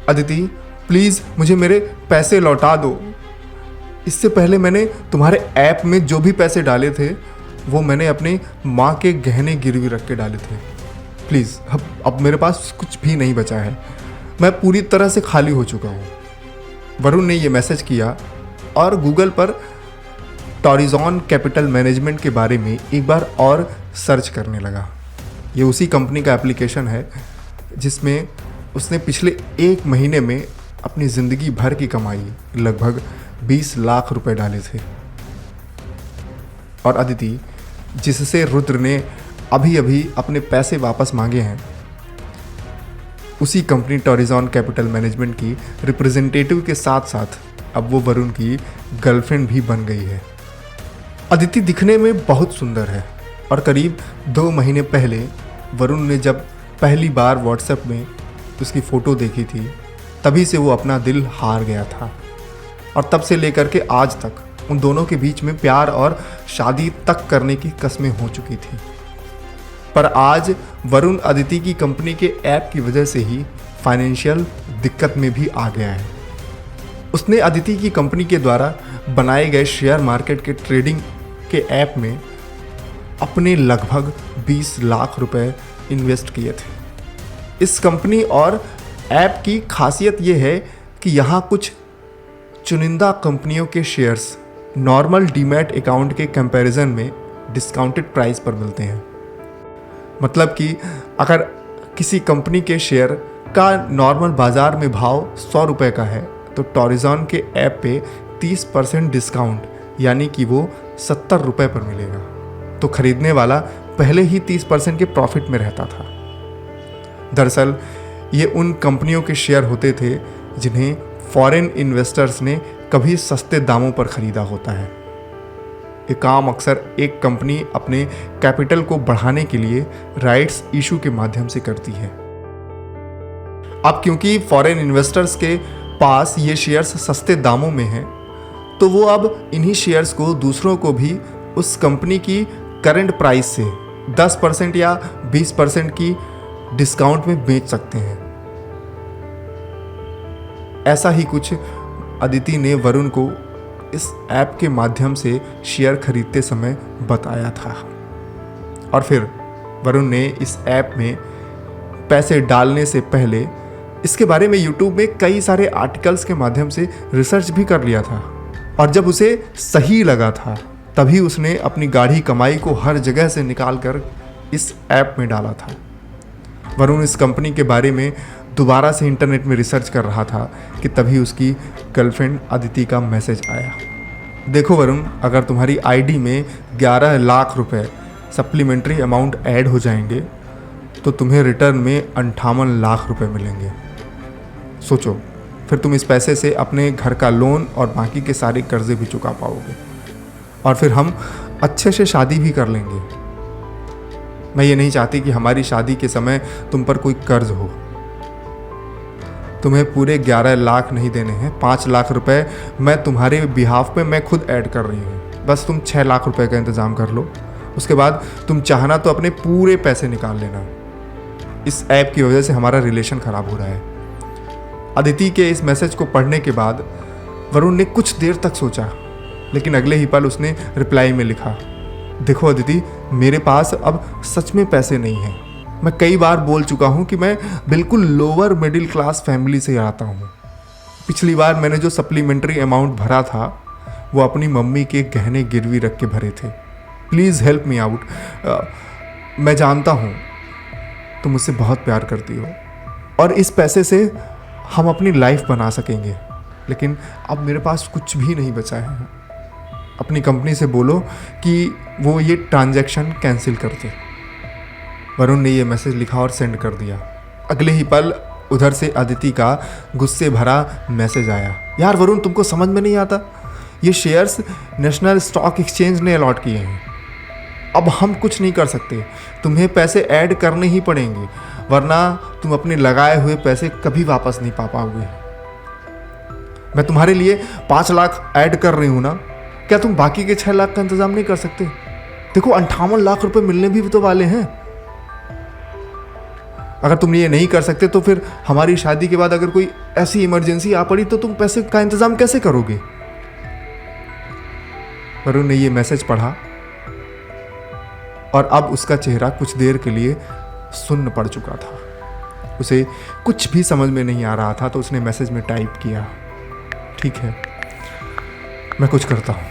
Aditi please मुझे मेरे पैसे लौटा दो। इससे पहले मैंने तुम्हारे ऐप में जो भी पैसे डाले थे वो मैंने अपनी माँ के गहने गिरवी रख के डाले थे। प्लीज़ अब मेरे पास कुछ भी नहीं बचा है, मैं पूरी तरह से खाली हो चुका हूँ। वरुण ने ये मैसेज किया और गूगल पर टॉरिजॉन कैपिटल मैनेजमेंट के बारे में एक बार और सर्च करने लगा। ये उसी कंपनी का एप्लीकेशन है जिसमें उसने पिछले 1 महीने में अपनी ज़िंदगी भर की कमाई लगभग 20 लाख रुपए डाले थे। और अदिति, जिससे रुद्र ने अभी अभी अपने पैसे वापस मांगे हैं, उसी कंपनी टॉरिजॉन कैपिटल मैनेजमेंट की रिप्रेजेंटेटिव के साथ साथ अब वो वरुण की गर्लफ्रेंड भी बन गई है। अदिति दिखने में बहुत सुंदर है और करीब 2 महीने पहले वरुण ने जब पहली बार व्हाट्सएप में उसकी फ़ोटो देखी थी तभी से वो अपना दिल हार गया था और तब से लेकर के आज तक उन दोनों के बीच में प्यार और शादी तक करने की कस्में हो चुकी थी। पर आज वरुण अदिति की कंपनी के ऐप की वजह से ही फाइनेंशियल दिक्कत में भी आ गया है। उसने अदिति की कंपनी के द्वारा बनाए गए शेयर मार्केट के ट्रेडिंग के ऐप में अपने लगभग 20 लाख रुपए इन्वेस्ट किए थे। इस कंपनी और ऐप की खासियत यह है कि यहाँ कुछ चुनिंदा कंपनियों के शेयर्स नॉर्मल डीमैट अकाउंट के कंपैरिजन में डिस्काउंटेड प्राइस पर मिलते हैं। मतलब कि अगर किसी कंपनी के शेयर का नॉर्मल बाज़ार में भाव 100 रुपये का है तो टॉरिजॉन के ऐप पे 30% डिस्काउंट यानी कि वो 70 रुपये पर मिलेगा। तो खरीदने वाला पहले ही 30% के प्रॉफिट में रहता था। दरअसल ये उन कंपनियों के शेयर होते थे जिन्हें फॉरेन इन्वेस्टर्स ने कभी सस्ते दामों पर खरीदा होता है। ये काम अक्सर एक कंपनी अपने कैपिटल को बढ़ाने के लिए राइट्स इशू के माध्यम से करती है। अब क्योंकि फॉरेन इन्वेस्टर्स के पास ये शेयर्स सस्ते दामों में हैं, तो वो अब इन्हीं शेयर्स को दूसरों को भी उस कंपनी की करंट प्राइस से 10% या 20% की डिस्काउंट में बेच सकते हैं। ऐसा ही कुछ अदिति ने वरुण को इस ऐप के माध्यम से शेयर खरीदते समय बताया था और फिर वरुण ने इस ऐप में पैसे डालने से पहले इसके बारे में यूट्यूब में कई सारे आर्टिकल्स के माध्यम से रिसर्च भी कर लिया था और जब उसे सही लगा था तभी उसने अपनी गाढ़ी कमाई को हर जगह से निकाल कर इस ऐप में डाला था। वरुण इस कंपनी के बारे में दोबारा से इंटरनेट में रिसर्च कर रहा था कि तभी उसकी गर्लफ्रेंड अदिति का मैसेज आया। देखो वरुण, अगर तुम्हारी आईडी में 11 लाख रुपए सप्लीमेंट्री अमाउंट ऐड हो जाएंगे तो तुम्हें रिटर्न में 58 लाख रुपए मिलेंगे। सोचो, फिर तुम इस पैसे से अपने घर का लोन और बाकी के सारे कर्जे भी चुका पाओगे और फिर हम अच्छे से शादी भी कर लेंगे। मैं ये नहीं चाहती कि हमारी शादी के समय तुम पर कोई कर्ज हो। तुम्हें पूरे 11 लाख नहीं देने हैं, 5 लाख रुपए मैं तुम्हारे बिहाफ पे मैं खुद ऐड कर रही हूँ। बस तुम 6 लाख रुपए का इंतज़ाम कर लो, उसके बाद तुम चाहना तो अपने पूरे पैसे निकाल लेना। इस ऐप की वजह से हमारा रिलेशन ख़राब हो रहा है। अदिति के इस मैसेज को पढ़ने के बाद वरुण ने कुछ देर तक सोचा, लेकिन अगले ही पल उसने रिप्लाई में लिखा, देखो अदिति, मेरे पास अब सच में पैसे नहीं हैं। मैं कई बार बोल चुका हूँ कि मैं बिल्कुल लोअर मिडिल क्लास फैमिली से आता हूँ। पिछली बार मैंने जो सप्लीमेंट्री अमाउंट भरा था वो अपनी मम्मी के गहने गिरवी रख के भरे थे। Please help me out. मैं जानता हूँ तुम मुझसे बहुत प्यार करती हो और इस पैसे से हम अपनी लाइफ बना सकेंगे, लेकिन अब मेरे पास कुछ भी नहीं बचा है। अपनी कंपनी से बोलो कि वो ये ट्रांजैक्शन कैंसिल कर दे। वरुण ने ये मैसेज लिखा और सेंड कर दिया। अगले ही पल उधर से अदिति का गुस्से भरा मैसेज आया, यार वरुण, तुमको समझ में नहीं आता, ये शेयर्स नेशनल स्टॉक एक्सचेंज ने अलॉट किए हैं। अब हम कुछ नहीं कर सकते, तुम्हें पैसे ऐड करने ही पड़ेंगे, वरना तुम अपने लगाए हुए पैसे कभी वापस नहीं पा पाओगे। मैं तुम्हारे लिए 5 लाख ऐड कर रही हूँ ना, क्या तुम बाकी के 6 लाख का इंतजाम नहीं कर सकते? देखो 58 लाख रुपए मिलने भी तो वाले हैं। अगर तुम ये नहीं कर सकते तो फिर हमारी शादी के बाद अगर कोई ऐसी इमरजेंसी आ पड़ी तो तुम पैसे का इंतजाम कैसे करोगे? वरुण ने ये मैसेज पढ़ा और अब उसका चेहरा कुछ देर के लिए सुन्न पड़ चुका था। उसे कुछ भी समझ में नहीं आ रहा था तो उसने मैसेज में टाइप किया, ठीक है मैं कुछ करता हूँ।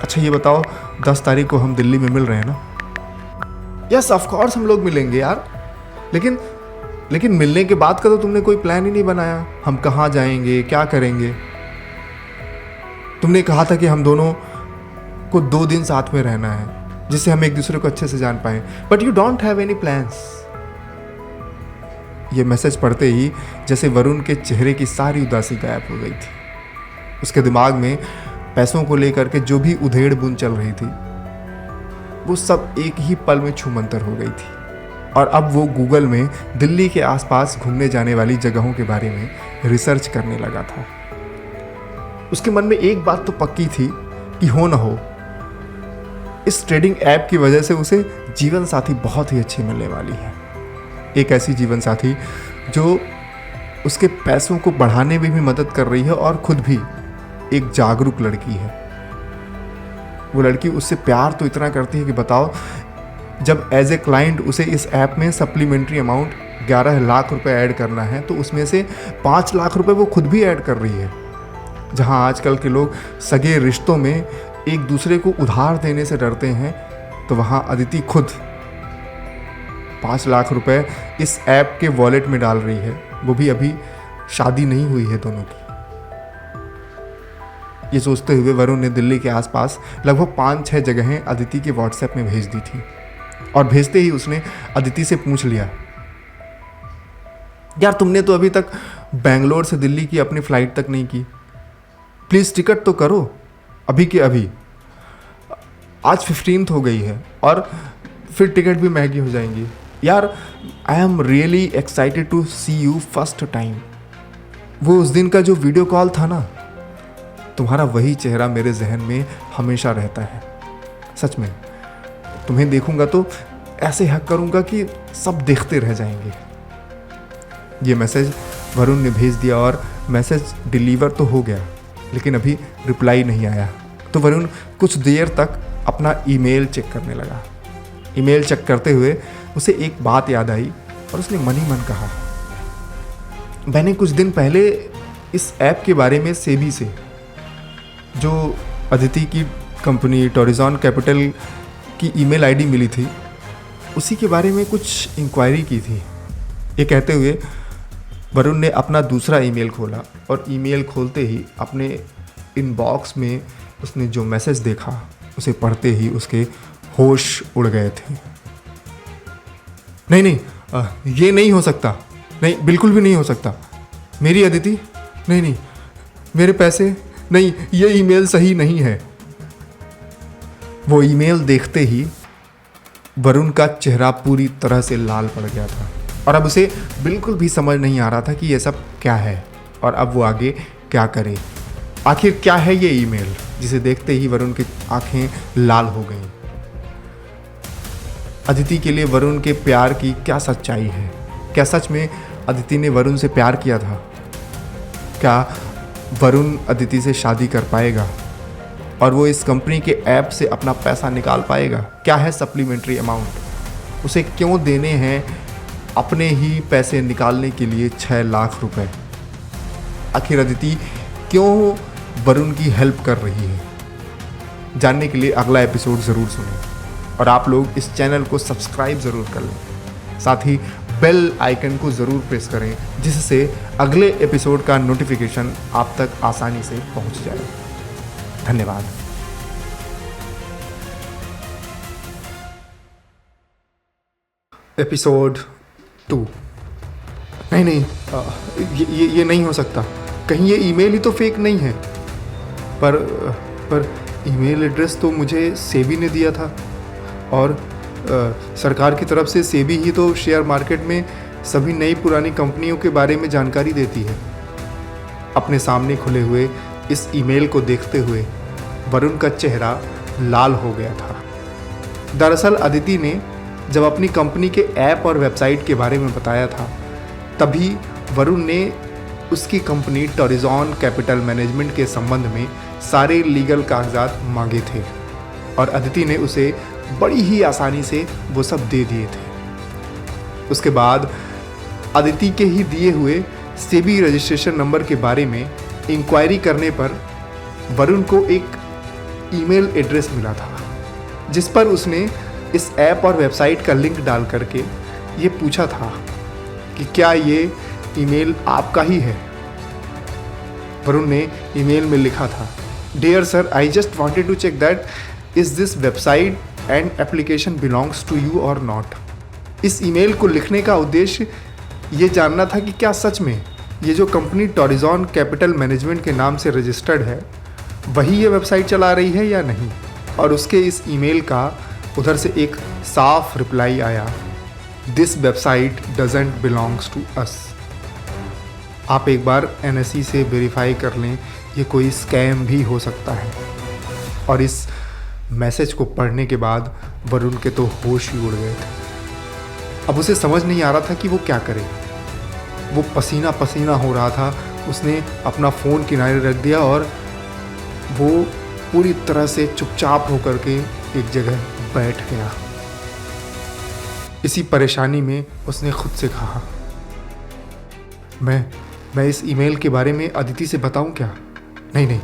अच्छा ये बताओ 10 तारीख को हम दिल्ली में मिल रहे हैं ना? यस ऑफ कोर्स हम लोग मिलेंगे यार, लेकिन मिलने के बाद का तो तुमने कोई प्लान ही नहीं बनाया। हम कहाँ जाएंगे, क्या करेंगे? तुमने कहा था कि हम दोनों को 2 दिन साथ में रहना है जिससे हम एक दूसरे को अच्छे से जान पाएं, but you don't have any plans. ये मैसेज पढ़ते ही जैसे वरुण के चेहरे की सारी उदासी गायब हो गई थी। उसके दिमाग में पैसों को लेकर के जो भी उधेड़ बुन चल रही थी वो सब एक ही पल में छूमंतर हो गई थी और अब वो गूगल में दिल्ली के आसपास घूमने जाने वाली जगहों के बारे में रिसर्च करने लगा था। उसके मन में एक बात तो पक्की थी कि हो न हो इस ट्रेडिंग ऐप की वजह से उसे जीवन साथी बहुत ही अच्छी मिलने वाली है। एक ऐसी जीवन साथी जो उसके पैसों को बढ़ाने में भी मदद कर रही है और खुद भी एक जागरूक लड़की है। वो लड़की उससे प्यार तो इतना करती है कि बताओ, जब एज ए क्लाइंट उसे इस ऐप में सप्लीमेंट्री अमाउंट 11 लाख रुपए ऐड करना है तो उसमें से 5 लाख रुपए वो खुद भी ऐड कर रही है। जहां आजकल के लोग सगे रिश्तों में एक दूसरे को उधार देने से डरते हैं तो वहां अदिति खुद 5 लाख रुपए इस ऐप के वॉलेट में डाल रही है, वो भी अभी शादी नहीं हुई है दोनों की। ये सोचते हुए वरुण ने दिल्ली के आसपास लगभग 5-6 जगहें अदिति के व्हाट्सएप में भेज दी थी और भेजते ही उसने अदिति से पूछ लिया, यार तुमने तो अभी तक बेंगलोर से दिल्ली की अपनी फ्लाइट तक नहीं की, प्लीज़ टिकट तो करो अभी के अभी। आज 15th हो गई है और फिर टिकट भी महंगी हो जाएंगी। यार I am really excited to see you first time. वो उस दिन का जो वीडियो कॉल था ना, तुम्हारा वही चेहरा मेरे जहन में हमेशा रहता है। सच में तुम्हें देखूंगा तो ऐसे हक करूंगा कि सब देखते रह जाएंगे। ये मैसेज वरुण ने भेज दिया और मैसेज डिलीवर तो हो गया लेकिन अभी रिप्लाई नहीं आया। तो वरुण कुछ देर तक अपना ईमेल चेक करने लगा। ईमेल चेक करते हुए उसे एक बात याद आई और उसने मन ही मन कहा, मैंने कुछ दिन पहले इस ऐप के बारे में सेबी से, जो अदिति की कंपनी टोरिजॉन कैपिटल की ईमेल आईडी मिली थी, उसी के बारे में कुछ इंक्वायरी की थी। ये कहते हुए वरुण ने अपना दूसरा ईमेल खोला और ईमेल खोलते ही अपने इनबॉक्स में उसने जो मैसेज देखा उसे पढ़ते ही उसके होश उड़ गए थे। नहीं, ये नहीं हो सकता, नहीं बिल्कुल भी नहीं हो सकता। मेरी अदिति, नहीं, मेरे पैसे नहीं, ये ईमेल सही नहीं है। वो ईमेल देखते ही वरुण का चेहरा पूरी तरह से लाल पड़ गया था और अब उसे बिल्कुल भी समझ नहीं आ रहा था कि ये सब क्या है और अब वो आगे क्या करे। आखिर क्या है ये ईमेल जिसे देखते ही वरुण की आंखें लाल हो गईं। अदिति के लिए वरुण के प्यार की क्या सच्चाई है? क्या सच में अदिति ने वरुण से प्यार किया था? क्या वरुण अदिति से शादी कर पाएगा और वो इस कंपनी के ऐप से अपना पैसा निकाल पाएगा? क्या है सप्लीमेंट्री अमाउंट? उसे क्यों देने हैं अपने ही पैसे निकालने के लिए 6 लाख रुपए? आखिर अदिति क्यों वरुण की हेल्प कर रही है? जानने के लिए अगला एपिसोड ज़रूर सुनें और आप लोग इस चैनल को सब्सक्राइब ज़रूर कर लें। साथ ही बेल आइकन को ज़रूर प्रेस करें जिससे अगले एपिसोड का नोटिफिकेशन आप तक आसानी से पहुंच जाए। धन्यवाद। एपिसोड 2। नहीं, ये नहीं हो सकता। कहीं ये ईमेल ही तो फेक नहीं है। पर ईमेल एड्रेस तो मुझे सेबी ने दिया था और सरकार की तरफ से सेबी ही तो शेयर मार्केट में सभी नई पुरानी कंपनियों के बारे में जानकारी देती है। अपने सामने खुले हुए इस ईमेल को देखते हुए वरुण का चेहरा लाल हो गया था। दरअसल अदिति ने जब अपनी कंपनी के ऐप और वेबसाइट के बारे में बताया था, तभी वरुण ने उसकी कंपनी टॉरिजॉन कैपिटल मैनेजमेंट के संबंध में सारे लीगल कागजात मांगे थे और अदिति ने उसे बड़ी ही आसानी से वो सब दे दिए थे। उसके बाद अदिति के ही दिए हुए सेबी रजिस्ट्रेशन नंबर के बारे में इंक्वायरी करने पर वरुण को एक ईमेल एड्रेस मिला था, जिस पर उसने इस ऐप और वेबसाइट का लिंक डाल करके ये पूछा था कि क्या ये ईमेल आपका ही है। वरुण ने ईमेल में लिखा था, dear sir, I just wanted to check that is this website and application belongs to you और नॉट। इस ईमेल को लिखने का उद्देश्य ये जानना था कि क्या सच में ये जो कंपनी टॉरिजॉन कैपिटल मैनेजमेंट के नाम से रजिस्टर्ड है वही ये वेबसाइट चला रही है या नहीं। और उसके इस ईमेल का उधर से एक साफ रिप्लाई आया, this website doesn't belongs to us. आप एक बार NSE से वेरीफाई कर लें, ये कोई स्कैम भी हो सकता है। और इस मैसेज को पढ़ने के बाद वरुण के तो होश ही उड़ गए थे। अब उसे समझ नहीं आ रहा था कि वो क्या करे। वो पसीना पसीना हो रहा था। उसने अपना फ़ोन किनारे रख दिया और वो पूरी तरह से चुपचाप होकर के एक जगह बैठ गया। इसी परेशानी में उसने खुद से कहा, मैं इस ईमेल के बारे में अदिति से बताऊं क्या? नहीं,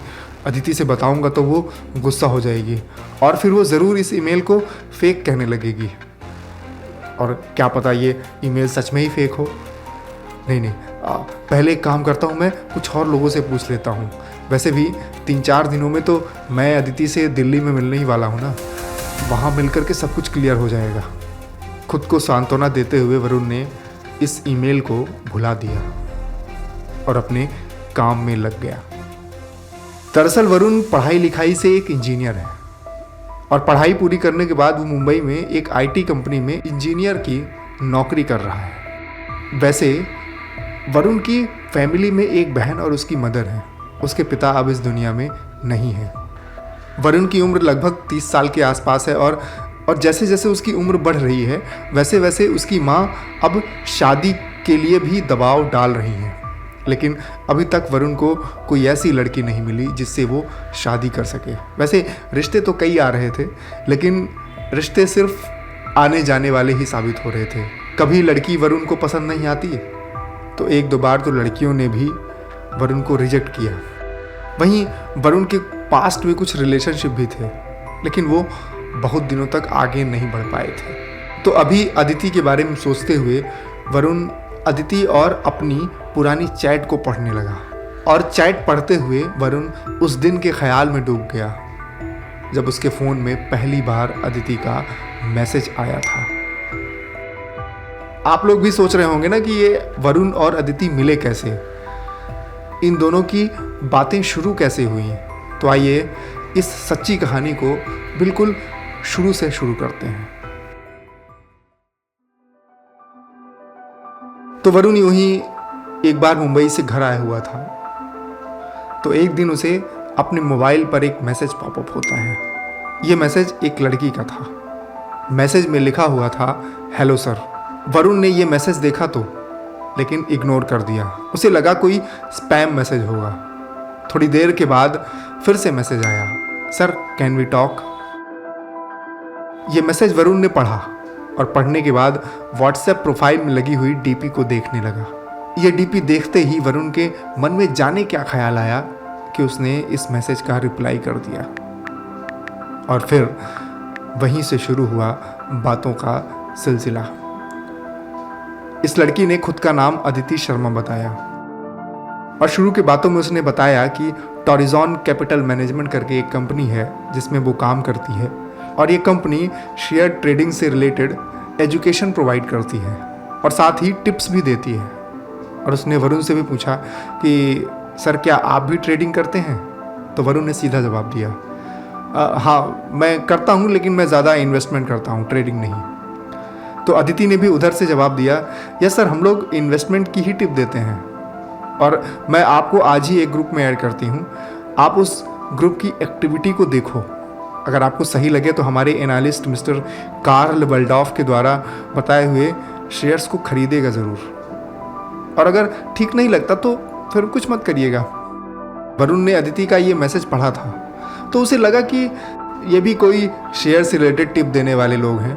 अदिति से बताऊंगा तो वो गुस्सा हो जाएगी और फिर वो ज़रूर इस ईमेल को फेक कहने लगेगी। और क्या पता ये ईमेल सच में ही फेक हो। नहीं, पहले एक काम करता हूँ, मैं कुछ और लोगों से पूछ लेता हूँ। वैसे भी 3-4 दिनों में तो मैं अदिति से दिल्ली में मिलने ही वाला हूँ ना, वहाँ मिलकर के सब कुछ क्लियर हो जाएगा। खुद को सांत्वना देते हुए वरुण ने इस ईमेल को भुला दिया और अपने काम में लग गया। दरअसल वरुण पढ़ाई लिखाई से एक इंजीनियर है और पढ़ाई पूरी करने के बाद वो मुंबई में एक IT कंपनी में इंजीनियर की नौकरी कर रहा है। वैसे वरुण की फैमिली में एक बहन और उसकी मदर है। उसके पिता अब इस दुनिया में नहीं है। वरुण की उम्र लगभग 30 साल के आसपास है और जैसे जैसे उसकी उम्र बढ़ रही है वैसे वैसे उसकी माँ अब शादी के लिए भी दबाव डाल रही है। लेकिन अभी तक वरुण को कोई ऐसी लड़की नहीं मिली जिससे वो शादी कर सके। वैसे रिश्ते तो कई आ रहे थे, लेकिन रिश्ते सिर्फ आने जाने वाले ही साबित हो रहे थे। कभी लड़की वरुण को पसंद नहीं आती है तो 1-2 बार तो लड़कियों ने भी वरुण को रिजेक्ट किया। वहीं वरुण के पास्ट में कुछ रिलेशनशिप भी थे, लेकिन वो बहुत दिनों तक आगे नहीं बढ़ पाए थे। तो अभी अदिति के बारे में सोचते हुए वरुण अदिति और अपनी पुरानी चैट को पढ़ने लगा। और चैट पढ़ते हुए वरुण उस दिन के ख्याल में डूब गया जब उसके फ़ोन में पहली बार अदिति का मैसेज आया था। आप लोग भी सोच रहे होंगे ना कि ये वरुण और अदिति मिले कैसे, इन दोनों की बातें शुरू कैसे हुई। तो आइए इस सच्ची कहानी को बिल्कुल शुरू से शुरू करते हैं। तो वरुण यूं ही एक बार मुंबई से घर आया हुआ था। तो एक दिन उसे अपने मोबाइल पर एक मैसेज पॉपअप होता है। ये मैसेज एक लड़की का था। मैसेज में लिखा हुआ था, हेलो सर। वरुण ने ये मैसेज देखा तो लेकिन इग्नोर कर दिया। उसे लगा कोई स्पैम मैसेज होगा। थोड़ी देर के बाद फिर से मैसेज आया, सर कैन वी टॉक। ये मैसेज वरुण ने पढ़ा और पढ़ने के बाद व्हाट्सएप प्रोफाइल में लगी हुई डीपी को देखने लगा। ये डीपी देखते ही वरुण के मन में जाने क्या ख्याल आया कि उसने इस मैसेज का रिप्लाई कर दिया। और फिर वहीं से शुरू हुआ बातों का सिलसिला। इस लड़की ने खुद का नाम अदिति शर्मा बताया और शुरू के बातों में उसने बताया कि टॉरिजॉन कैपिटल मैनेजमेंट करके एक कंपनी है जिसमें वो काम करती है और ये कंपनी शेयर ट्रेडिंग से रिलेटेड एजुकेशन प्रोवाइड करती है और साथ ही टिप्स भी देती है। और उसने वरुण से भी पूछा कि सर क्या आप भी ट्रेडिंग करते हैं? तो वरुण ने सीधा जवाब दिया, हाँ मैं करता हूँ, लेकिन मैं ज़्यादा इन्वेस्टमेंट करता हूँ, ट्रेडिंग नहीं। तो अदिति ने भी उधर से जवाब दिया, यस सर हम लोग इन्वेस्टमेंट की ही टिप देते हैं और मैं आपको आज ही एक ग्रुप में ऐड करती हूँ, आप उस ग्रुप की एक्टिविटी को देखो, अगर आपको सही लगे तो हमारे एनालिस्ट मिस्टर कार्ल वल्डॉफ के द्वारा बताए हुए शेयर्स को खरीदेगा ज़रूर, और अगर ठीक नहीं लगता तो फिर कुछ मत करिएगा। वरुण ने अदिति का ये मैसेज पढ़ा था तो उसे लगा कि ये भी कोई शेयर से रिलेटेड टिप देने वाले लोग हैं,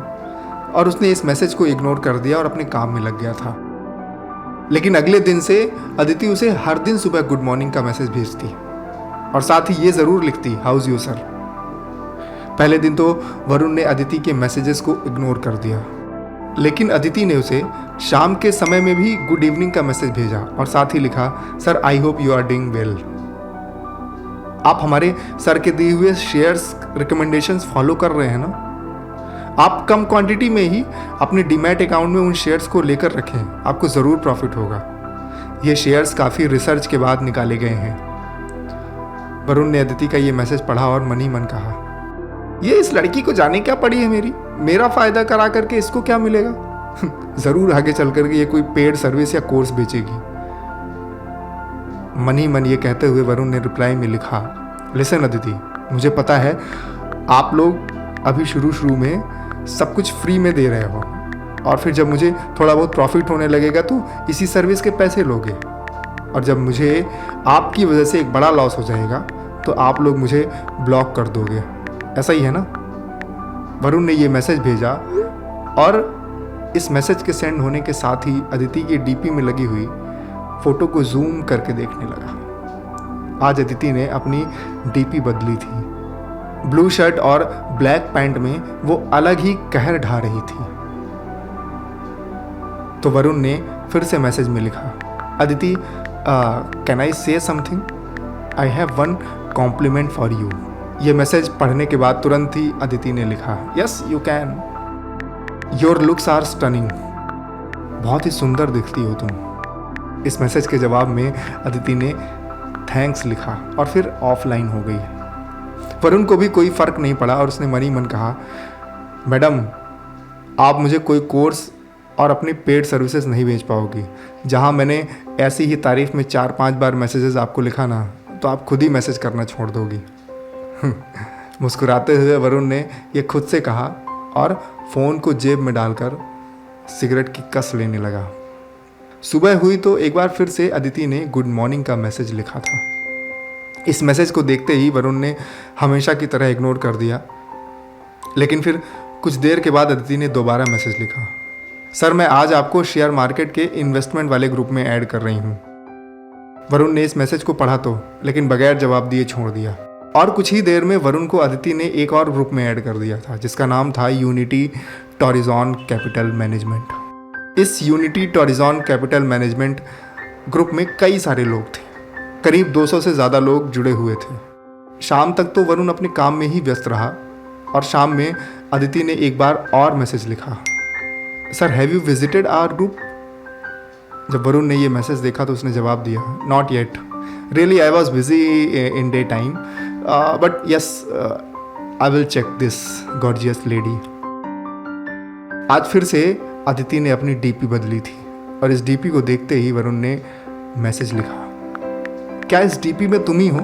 और उसने इस मैसेज को इग्नोर कर दिया और अपने काम में लग गया था। लेकिन अगले दिन से अदिति उसे हर दिन सुबह गुड मॉर्निंग का मैसेज भेजती और साथ ही ये ज़रूर लिखती, हाउस यू सर। पहले दिन तो वरुण ने अदिति के मैसेजेस को इग्नोर कर दिया, लेकिन अदिति ने उसे शाम के समय में भी गुड इवनिंग का मैसेज भेजा और साथ ही लिखा, sir I hope you are doing well. आप हमारे सर के दिए हुए शेयर्स रिकमेंडेशंस फॉलो कर रहे हैं ना? आप कम क्वांटिटी में ही अपने डीमैट अकाउंट में उन शेयर्स को लेकर रखें, आपको ज़रूर प्रॉफिट होगा। ये शेयर्स काफ़ी रिसर्च के बाद निकाले गए हैं। वरुण ने अदिति का ये मैसेज पढ़ा और मन ही मन कहा, ये इस लड़की को जाने क्या पड़ी है मेरा फ़ायदा करा करके इसको क्या मिलेगा। ज़रूर आगे चल करके ये कोई पेड सर्विस या कोर्स बेचेगी। मन ही मन ये कहते हुए वरुण ने रिप्लाई में लिखा, लिसन अदिति, मुझे पता है आप लोग अभी शुरू में सब कुछ फ्री में दे रहे हो, और फिर जब मुझे थोड़ा बहुत प्रॉफिट होने लगेगा तो इसी सर्विस के पैसे लोगे, और जब मुझे आपकी वजह से एक बड़ा लॉस हो जाएगा तो आप लोग मुझे ब्लॉक कर दोगे, ऐसा ही है ना? वरुण ने ये मैसेज भेजा और इस मैसेज के सेंड होने के साथ ही अदिति की डीपी में लगी हुई फोटो को जूम करके देखने लगा। आज अदिति ने अपनी डीपी बदली थी। ब्लू शर्ट और ब्लैक पैंट में वो अलग ही कहर ढा रही थी। तो वरुण ने फिर से मैसेज में लिखा, Aditi can I say something? I have one compliment for you. ये मैसेज पढ़ने के बाद तुरंत ही अदिति ने लिखा, yes you can, your looks are stunning. बहुत ही सुंदर दिखती हो तुम। इस मैसेज के जवाब में अदिति ने थैंक्स लिखा और फिर ऑफलाइन हो गई। वरुण को भी कोई फ़र्क नहीं पड़ा और उसने मन ही मन कहा, मैडम आप मुझे कोई कोर्स और अपनी पेड सर्विसेज नहीं भेज पाओगी। जहां मैंने ऐसी ही तारीफ में 4-5 बार मैसेजेस आपको लिखा ना, तो आप खुद ही मैसेज करना छोड़ दोगी। मुस्कुराते हुए वरुण ने यह खुद से कहा और फ़ोन को जेब में डालकर सिगरेट की कस लेने लगा। सुबह हुई तो एक बार फिर से अदिति ने गुड मॉर्निंग का मैसेज लिखा था। इस मैसेज को देखते ही वरुण ने हमेशा की तरह इग्नोर कर दिया, लेकिन फिर कुछ देर के बाद अदिति ने दोबारा मैसेज लिखा, सर मैं आज आपको शेयर मार्केट के इन्वेस्टमेंट वाले ग्रुप में ऐड कर रही हूँ। वरुण ने इस मैसेज को पढ़ा तो, लेकिन बगैर जवाब दिए छोड़ दिया, और कुछ ही देर में वरुण को अदिति ने एक और ग्रुप में ऐड कर दिया था जिसका नाम था यूनिटी टॉरिजॉन कैपिटल मैनेजमेंट। इस यूनिटी टॉरिजॉन कैपिटल मैनेजमेंट ग्रुप में कई सारे लोग थे, करीब 200 से ज़्यादा लोग जुड़े हुए थे। शाम तक तो वरुण अपने काम में ही व्यस्त रहा और शाम में अदिति ने एक बार और मैसेज लिखा, sir have you visited our group? जब वरुण ने ये मैसेज देखा तो उसने जवाब दिया, not yet, really I was busy in day time, but yes I will check this gorgeous lady. आज फिर से अदिति ने अपनी डीपी बदली थी और इस डीपी को देखते ही वरुण ने मैसेज लिखा, क्या इस डीपी में तुम ही हो?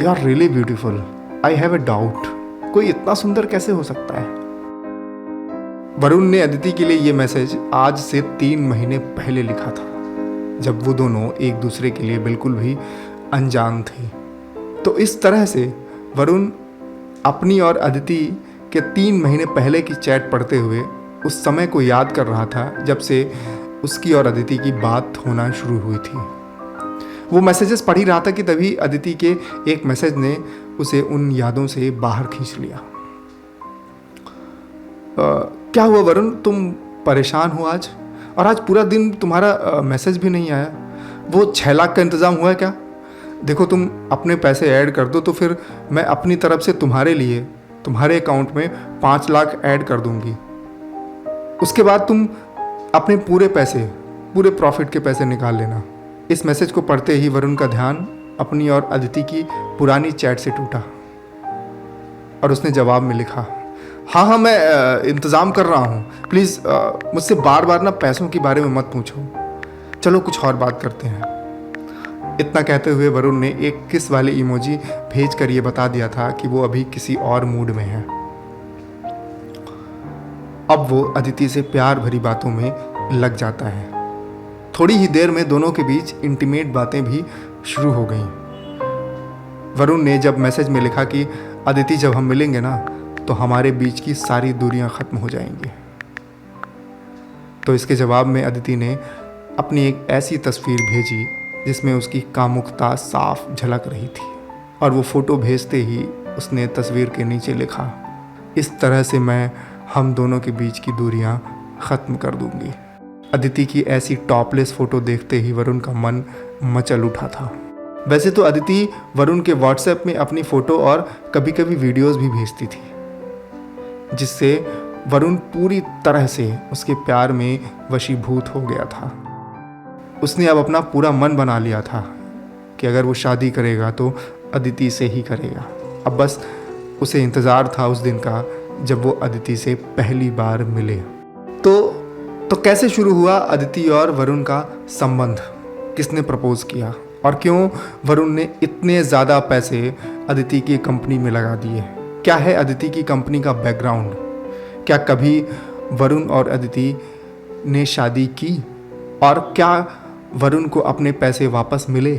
You are really beautiful, I have a doubt, कोई इतना सुंदर कैसे हो सकता है? वरुण ने अदिति के लिए ये मैसेज आज से 3 महीने पहले लिखा था, जब वो दोनों एक दूसरे के लिए बिल्कुल भी अनजान थे। तो इस तरह से वरुण अपनी और अदिति के 3 महीने पहले की चैट पढ़ते हुए उस समय को याद कर रहा था जब से उसकी और अदिति की बात होना शुरू हुई थी। वो मैसेजेस पढ़ ही रहा था कि तभी अदिति के एक मैसेज ने उसे उन यादों से बाहर खींच लिया। क्या हुआ वरुण, तुम परेशान हो आज? और आज पूरा दिन तुम्हारा मैसेज भी नहीं आया। वो 6 लाख का इंतज़ाम हुआ है क्या? देखो तुम अपने पैसे ऐड कर दो तो फिर मैं अपनी तरफ से तुम्हारे लिए तुम्हारे अकाउंट में 5 लाख ऐड कर दूंगी। उसके बाद तुम अपने पूरे पैसे, पूरे प्रॉफिट के पैसे निकाल लेना। इस मैसेज को पढ़ते ही वरुण का ध्यान अपनी और अदिति की पुरानी चैट से टूटा और उसने जवाब में लिखा, हाँ मैं इंतज़ाम कर रहा हूँ, प्लीज़ मुझसे बार बार ना पैसों के बारे में मत पूछो, चलो कुछ और बात करते हैं। इतना कहते हुए वरुण ने एक किस वाली इमोजी भेज कर ये बता दिया था कि वो अभी किसी और मूड में है। अब वो अदिति से प्यार भरी बातों में लग जाता है। थोड़ी ही देर में दोनों के बीच इंटीमेट बातें भी शुरू हो गईं। वरुण ने जब मैसेज में लिखा कि अदिति जब हम मिलेंगे ना तो हमारे बीच की सारी दूरियां खत्म हो जाएंगी, तो इसके जवाब में अदिति ने अपनी एक ऐसी तस्वीर भेजी जिसमें उसकी कामुकता साफ झलक रही थी, और वो फोटो भेजते ही उसने तस्वीर के नीचे लिखा, इस तरह से मैं हम दोनों के बीच की दूरियां ख़त्म कर दूंगी। अदिति की ऐसी टॉपलेस फोटो देखते ही वरुण का मन मचल उठा था। वैसे तो अदिति वरुण के व्हाट्सएप में अपनी फ़ोटो और कभी कभी वीडियोस भी भेजती थी, जिससे वरुण पूरी तरह से उसके प्यार में वशीभूत हो गया था। उसने अब अपना पूरा मन बना लिया था कि अगर वो शादी करेगा तो अदिति से ही करेगा। अब बस उसे इंतज़ार था उस दिन का जब वो अदिति से पहली बार मिले। तो कैसे शुरू हुआ अदिति और वरुण का संबंध? किसने प्रपोज किया और क्यों वरुण ने इतने ज़्यादा पैसे अदिति की कंपनी में लगा दिए? क्या है अदिति की कंपनी का बैकग्राउंड? क्या कभी वरुण और अदिति ने शादी की? और क्या वरुण को अपने पैसे वापस मिले?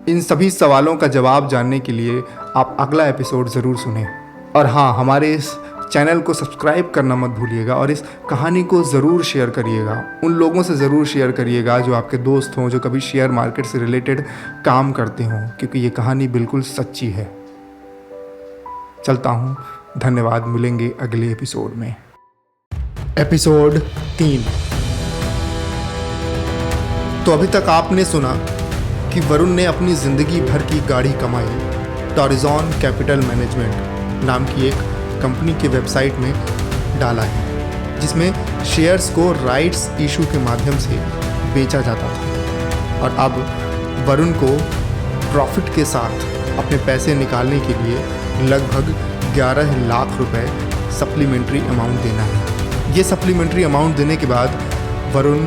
इन सभी सवालों का जवाब जानने के लिए आप अगला एपिसोड ज़रूर सुनें। और हाँ, हमारे इस चैनल को सब्सक्राइब करना मत भूलिएगा और इस कहानी को ज़रूर शेयर करिएगा। उन लोगों से ज़रूर शेयर करिएगा जो आपके दोस्त हों, जो कभी शेयर मार्केट से रिलेटेड काम करते हों, क्योंकि ये कहानी बिल्कुल सच्ची है। चलता हूँ, धन्यवाद। मिलेंगे अगले एपिसोड में। एपिसोड 3। तो अभी तक आपने सुना कि वरुण ने अपनी ज़िंदगी भर की गाढ़ी कमाई टॉरिज़ॉन कैपिटल मैनेजमेंट नाम की एक कंपनी की वेबसाइट में डाला है, जिसमें शेयर्स को राइट्स इशू के माध्यम से बेचा जाता था। और अब वरुण को प्रॉफिट के साथ अपने पैसे निकालने के लिए लगभग 11 लाख रुपए सप्लीमेंट्री अमाउंट देना है। ये सप्लीमेंट्री अमाउंट देने के बाद वरुण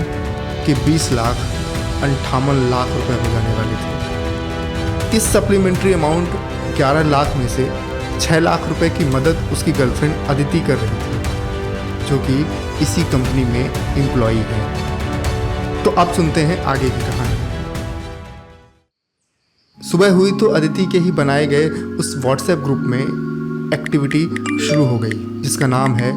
के 20,58 लाख रुपए हो जाने वाले थे। इस सप्लीमेंट्री अमाउंट 11 लाख में से 6 लाख रुपए की मदद उसकी गर्लफ्रेंड अदिति कर रही थी, जो कि इसी कंपनी में एम्प्लॉई है। तो अब सुनते हैं आगे की कहानी। सुबह हुई तो अदिति के ही बनाए गए उस व्हाट्सएप ग्रुप में एक्टिविटी शुरू हो गई, जिसका नाम है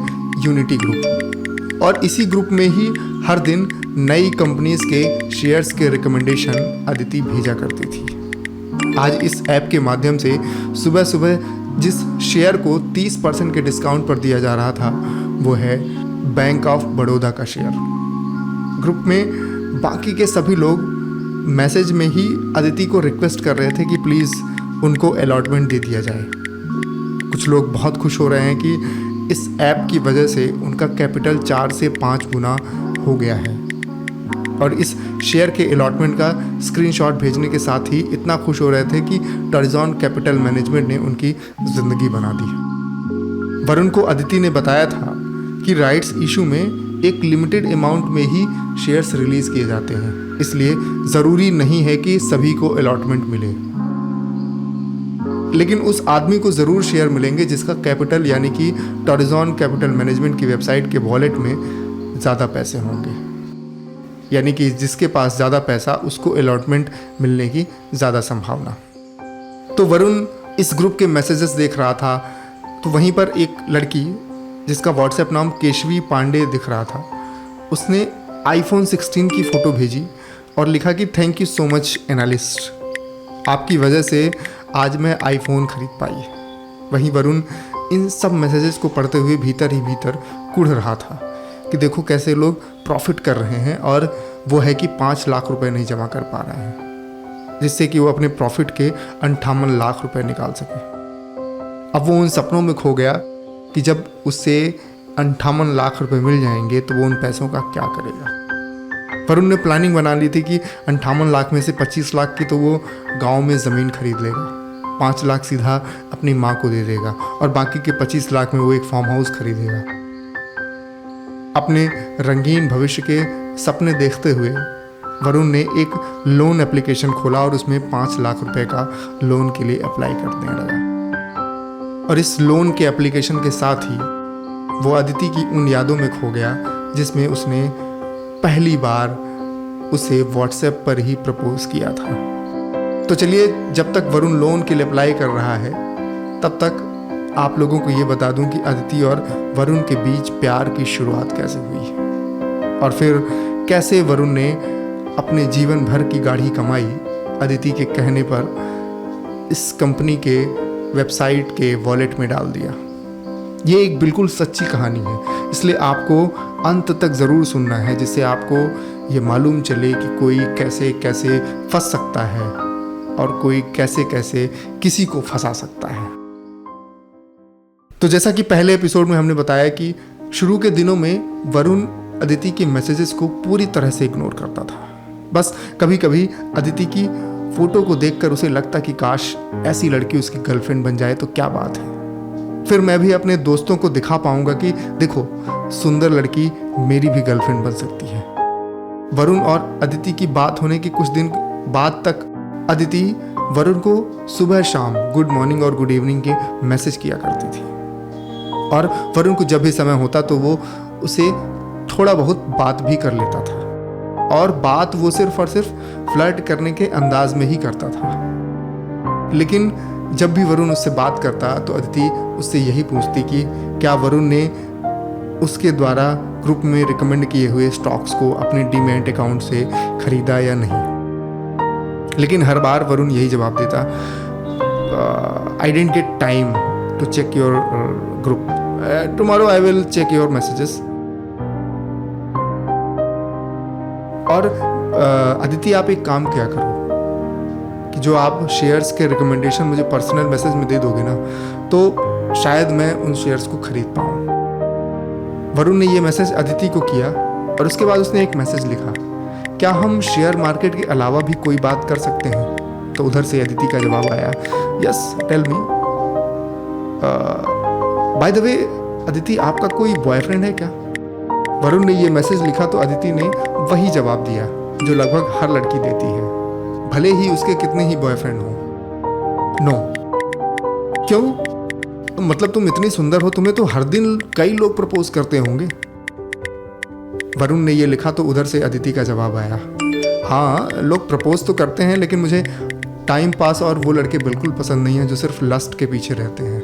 यूनिटी ग्रुप। और इसी ग्रुप में ही हर दिन नई कंपनीज के शेयर्स के रिकमेंडेशन अदिति भेजा करती थी। आज इस ऐप के माध्यम से सुबह सुबह जिस शेयर को 30% के डिस्काउंट पर दिया जा रहा था वो है बैंक ऑफ बड़ौदा का शेयर। ग्रुप में बाकी के सभी लोग मैसेज में ही अदिति को रिक्वेस्ट कर रहे थे कि प्लीज़ उनको अलॉटमेंट दे दिया जाए। कुछ लोग बहुत खुश हो रहे हैं कि इस ऐप की वजह से उनका कैपिटल 4 से 5 गुना हो गया है, और इस शेयर के अलॉटमेंट का स्क्रीनशॉट भेजने के साथ ही इतना खुश हो रहे थे कि टॉरिज़ॉन कैपिटल मैनेजमेंट ने उनकी ज़िंदगी बना दी। वरुण को अदिति ने बताया था कि राइट्स इशू में एक लिमिटेड अमाउंट में ही शेयर्स रिलीज़ किए जाते हैं, इसलिए ज़रूरी नहीं है कि सभी को अलॉटमेंट मिले। लेकिन उस आदमी को ज़रूर शेयर मिलेंगे जिसका कैपिटल यानी कि टॉरिज़ॉन कैपिटल मैनेजमेंट की वेबसाइट के वॉलेट में ज़्यादा पैसे होंगे, यानी कि जिसके पास ज़्यादा पैसा उसको अलॉटमेंट मिलने की ज़्यादा संभावना। तो वरुण इस ग्रुप के मैसेजेस देख रहा था, तो वहीं पर एक लड़की जिसका व्हाट्सएप नाम केशवी पांडे दिख रहा था, उसने आईफोन 16 की फ़ोटो भेजी और लिखा कि thank you so much analyst, आपकी वजह से आज मैं आईफोन खरीद पाई। वहीं वरुण इन सब मैसेजेस को पढ़ते हुए भीतर ही भीतर कुढ़ रहा था कि देखो कैसे लोग प्रॉफिट कर रहे हैं, और वो है कि 5 लाख रुपए नहीं जमा कर पा रहे हैं, जिससे कि वो अपने प्रॉफिट के 58 लाख रुपए निकाल सके। अब वो उन सपनों में खो गया कि जब उससे 58 लाख रुपए मिल जाएंगे तो वो उन पैसों का क्या करेगा। वरुण ने प्लानिंग बना ली थी कि 58 लाख में से 25 लाख की तो वो गांव में ज़मीन खरीद लेगा, 5 लाख सीधा अपनी माँ को दे देगा, और बाकी के 25 लाख में वो एक फार्म हाउस खरीदेगा। अपने रंगीन भविष्य के सपने देखते हुए वरुण ने एक लोन एप्लीकेशन खोला और उसमें 5 लाख रुपए का लोन के लिए अप्लाई कर देने लगा। और इस लोन के एप्लीकेशन के साथ ही वो अदिति की उन यादों में खो गया जिसमें उसने पहली बार उसे व्हाट्सएप पर ही प्रपोज किया था। तो चलिए, जब तक वरुण लोन के लिए अप्लाई कर रहा है तब तक आप लोगों को ये बता दूं कि अदिति और वरुण के बीच प्यार की शुरुआत कैसे हुई है और फिर कैसे वरुण ने अपने जीवन भर की गाढ़ी कमाई अदिति के कहने पर इस कंपनी के वेबसाइट के वॉलेट में डाल दिया। ये एक बिल्कुल सच्ची कहानी है, इसलिए आपको अंत तक ज़रूर सुनना है जिससे आपको ये मालूम चले कि कोई कैसे कैसे फंस सकता है और कोई कैसे कैसे किसी को फंसा सकता है। तो जैसा कि पहले एपिसोड में हमने बताया कि शुरू के दिनों में वरुण अदिति के मैसेजेस को पूरी तरह से इग्नोर करता था। बस कभी कभी अदिति की फ़ोटो को देखकर उसे लगता कि काश ऐसी लड़की उसकी गर्लफ्रेंड बन जाए तो क्या बात है, फिर मैं भी अपने दोस्तों को दिखा पाऊंगा कि देखो, सुंदर लड़की मेरी भी गर्लफ्रेंड बन सकती है। वरुण और अदिति की बात होने के कुछ दिन बाद तक अदिति वरुण को सुबह शाम गुड मॉर्निंग और गुड इवनिंग के मैसेज किया करती थी और वरुण को जब भी समय होता तो वो उसे थोड़ा बहुत बात भी कर लेता था और बात वो सिर्फ और सिर्फ फ्लर्ट करने के अंदाज में ही करता था। लेकिन जब भी वरुण उससे बात करता तो अदिति उससे यही पूछती कि क्या वरुण ने उसके द्वारा ग्रुप में रिकमेंड किए हुए स्टॉक्स को अपने डीमैट अकाउंट से खरीदा या नहीं। लेकिन हर बार वरुण यही जवाब देता, I don't get time to check your group, tomorrow I will check your messages. और अदिति, आप एक काम किया करो कि जो आप शेयर्स के रिकमेंडेशन मुझे पर्सनल मैसेज में दे दोगे ना, तो शायद मैं उन शेयर्स को खरीद पाऊँ। वरुण ने ये मैसेज अदिति को किया और उसके बाद उसने एक मैसेज लिखा, क्या हम शेयर मार्केट के अलावा भी कोई बात कर सकते हैं? तो उधर से अदिति का जवाब आया, yes tell me. By the way Aditi, आपका कोई बॉयफ्रेंड है क्या? वरुण ने ये मैसेज लिखा तो अदिति ने वही जवाब दिया जो लगभग हर लड़की देती है, भले ही उसके कितने ही बॉयफ्रेंड हो, नो। क्यों? मतलब तुम इतनी सुंदर हो, तुम्हें तो हर दिन कई लोग प्रपोज करते होंगे। वरुण ने ये लिखा तो उधर से अदिति का जवाब आया, हाँ लोग प्रपोज तो करते हैं, लेकिन मुझे टाइम पास और वो लड़के बिल्कुल पसंद नहीं हैं जो सिर्फ लस्ट के पीछे रहते हैं।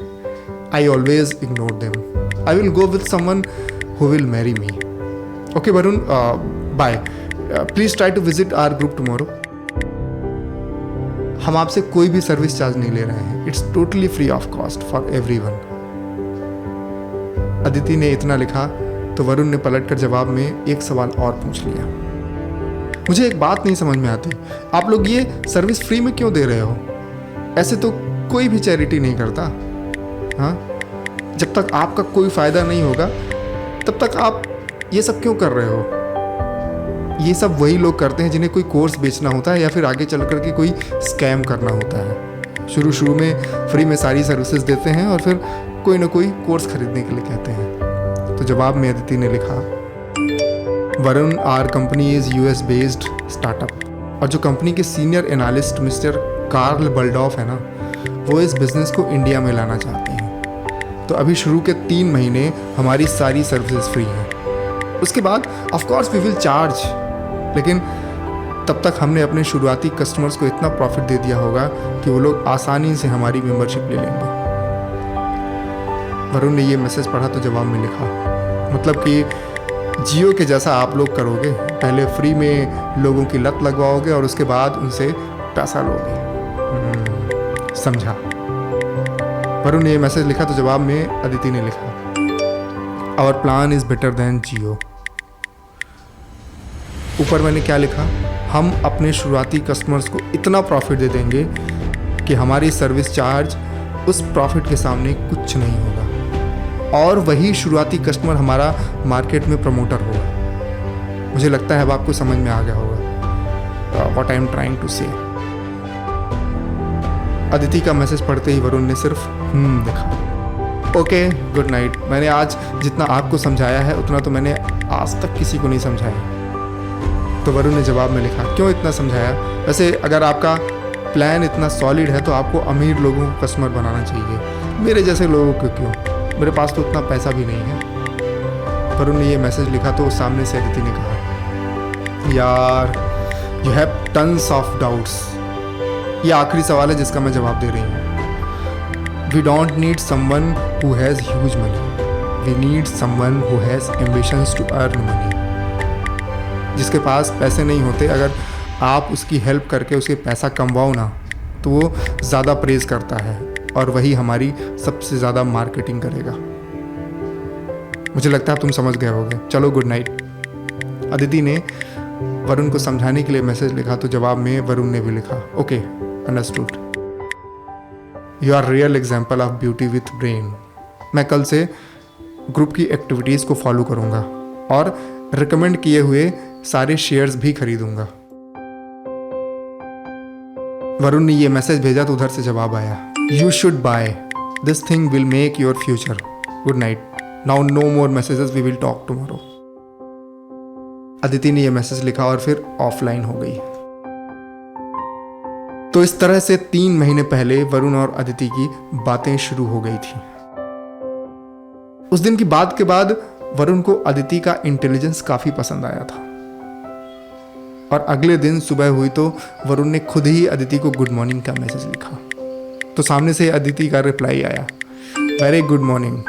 I always ignore them, I will go with someone who will marry me. Okay Varun, bye, please try to visit our group tomorrow. हम आपसे कोई भी सर्विस चार्ज नहीं ले रहे हैं, it's totally free of cost for everyone. Aditi ने इतना लिखा तो वरुण ने पलटकर जवाब में एक सवाल और पूछ लिया, मुझे एक बात नहीं समझ में आती, आप लोग ये सर्विस फ्री में क्यों दे रहे हो? ऐसे तो कोई भी चैरिटी नहीं करता। हाँ, जब तक आपका कोई फायदा नहीं होगा तब तक आप ये सब क्यों कर रहे हो? ये सब वही लोग करते हैं जिन्हें कोई कोर्स बेचना होता है या फिर आगे चल कर के कोई स्कैम करना होता है। शुरू में फ्री में सारी सर्विसेज देते हैं और फिर कोई ना कोई कोर्स खरीदने के लिए कहते हैं। तो जवाब में अदिति ने लिखा, Varun, our company is US based startup, और जो कंपनी के senior analyst mister Karl Baldoff है ना, वो इस बिज़नेस को इंडिया में लाना चाहते हैं। तो अभी शुरू के 3 महीने हमारी सारी सर्विसेज फ्री हैं, उसके बाद of course we will charge, लेकिन तब तक हमने अपने शुरुआती कस्टमर्स को इतना प्रॉफिट दे दिया होगा कि वो लोग आसानी से हमारी मेंबरशिप ले लेंगे। वरुण ने ये मैसेज पढ़ा तो जवाब में लिखा, मतलब कि जियो के जैसा आप लोग करोगे, पहले फ्री में लोगों की लत लगवाओगे और उसके बाद उनसे पैसा लोगे। समझा। वरुण ने ये मैसेज लिखा तो जवाब में अदिति ने लिखा, our plan is better than Jio. ऊपर मैंने क्या लिखा, हम अपने शुरुआती कस्टमर्स को इतना प्रॉफिट दे देंगे कि हमारी सर्विस चार्ज उस प्रॉफिट के सामने कुछ नहीं होगा, और वही शुरुआती कस्टमर हमारा मार्केट में प्रमोटर होगा। मुझे लगता है अब आपको समझ में आ गया होगा what I am trying to say. Aditi का मैसेज पढ़ते ही वरुण ने सिर्फ लिखा। Okay, good night. मैंने आज जितना आपको समझाया है उतना तो मैंने आज तक किसी को नहीं समझाया। तो वरुण ने जवाब में लिखा, क्यों इतना समझाया? वैसे अगर आपका प्लान इतना सॉलिड है तो आपको अमीर लोगों को कस्टमर बनाना चाहिए, मेरे जैसे लोगों को क्यों? मेरे पास तो उतना पैसा भी नहीं है। वरुण ने ये मैसेज लिखा तो सामने से अदिति ने कहा, यार you have tons of doubts. ये आखिरी सवाल है जिसका मैं जवाब दे रही हूँ। We don't need someone who has huge money, we need someone who has ambitions to earn money. जिसके पास पैसे नहीं होते, अगर आप उसकी हेल्प करके उसे पैसा कमवाओ ना तो वो ज़्यादा प्रेज़ करता है और वही हमारी सबसे ज़्यादा मार्केटिंग करेगा। मुझे लगता है तुम समझ गए होगे। चलो गुड नाइट। अदिति ने वरुण को समझाने के लिए मैसेज लिखा तो जवाब में वरुण ने भी लिखा, okay understood, you are real example of beauty with brain. मैं कल से ग्रुप की एक्टिविटीज़ को फॉलो करूँगा और रिकमेंड किए हुए सारे शेयर्स भी खरीदूंगा। वरुण ने ये मैसेज भेजा तो उधर से जवाब आया, you should buy, this thing will make your future. Good night, now no more messages, we will talk tomorrow. Aditi ने ये मैसेज लिखा और फिर ऑफलाइन हो गई। तो इस तरह से 3 महीने पहले वरुण और अदिति की बातें शुरू हो गई थी। उस दिन की बात के बाद वरुण को अदिति का इंटेलिजेंस काफी पसंद आया था और अगले दिन सुबह हुई तो वरुण ने खुद ही अदिति को गुड मॉर्निंग का मैसेज लिखा तो सामने से अदिति का रिप्लाई आया, very good morning,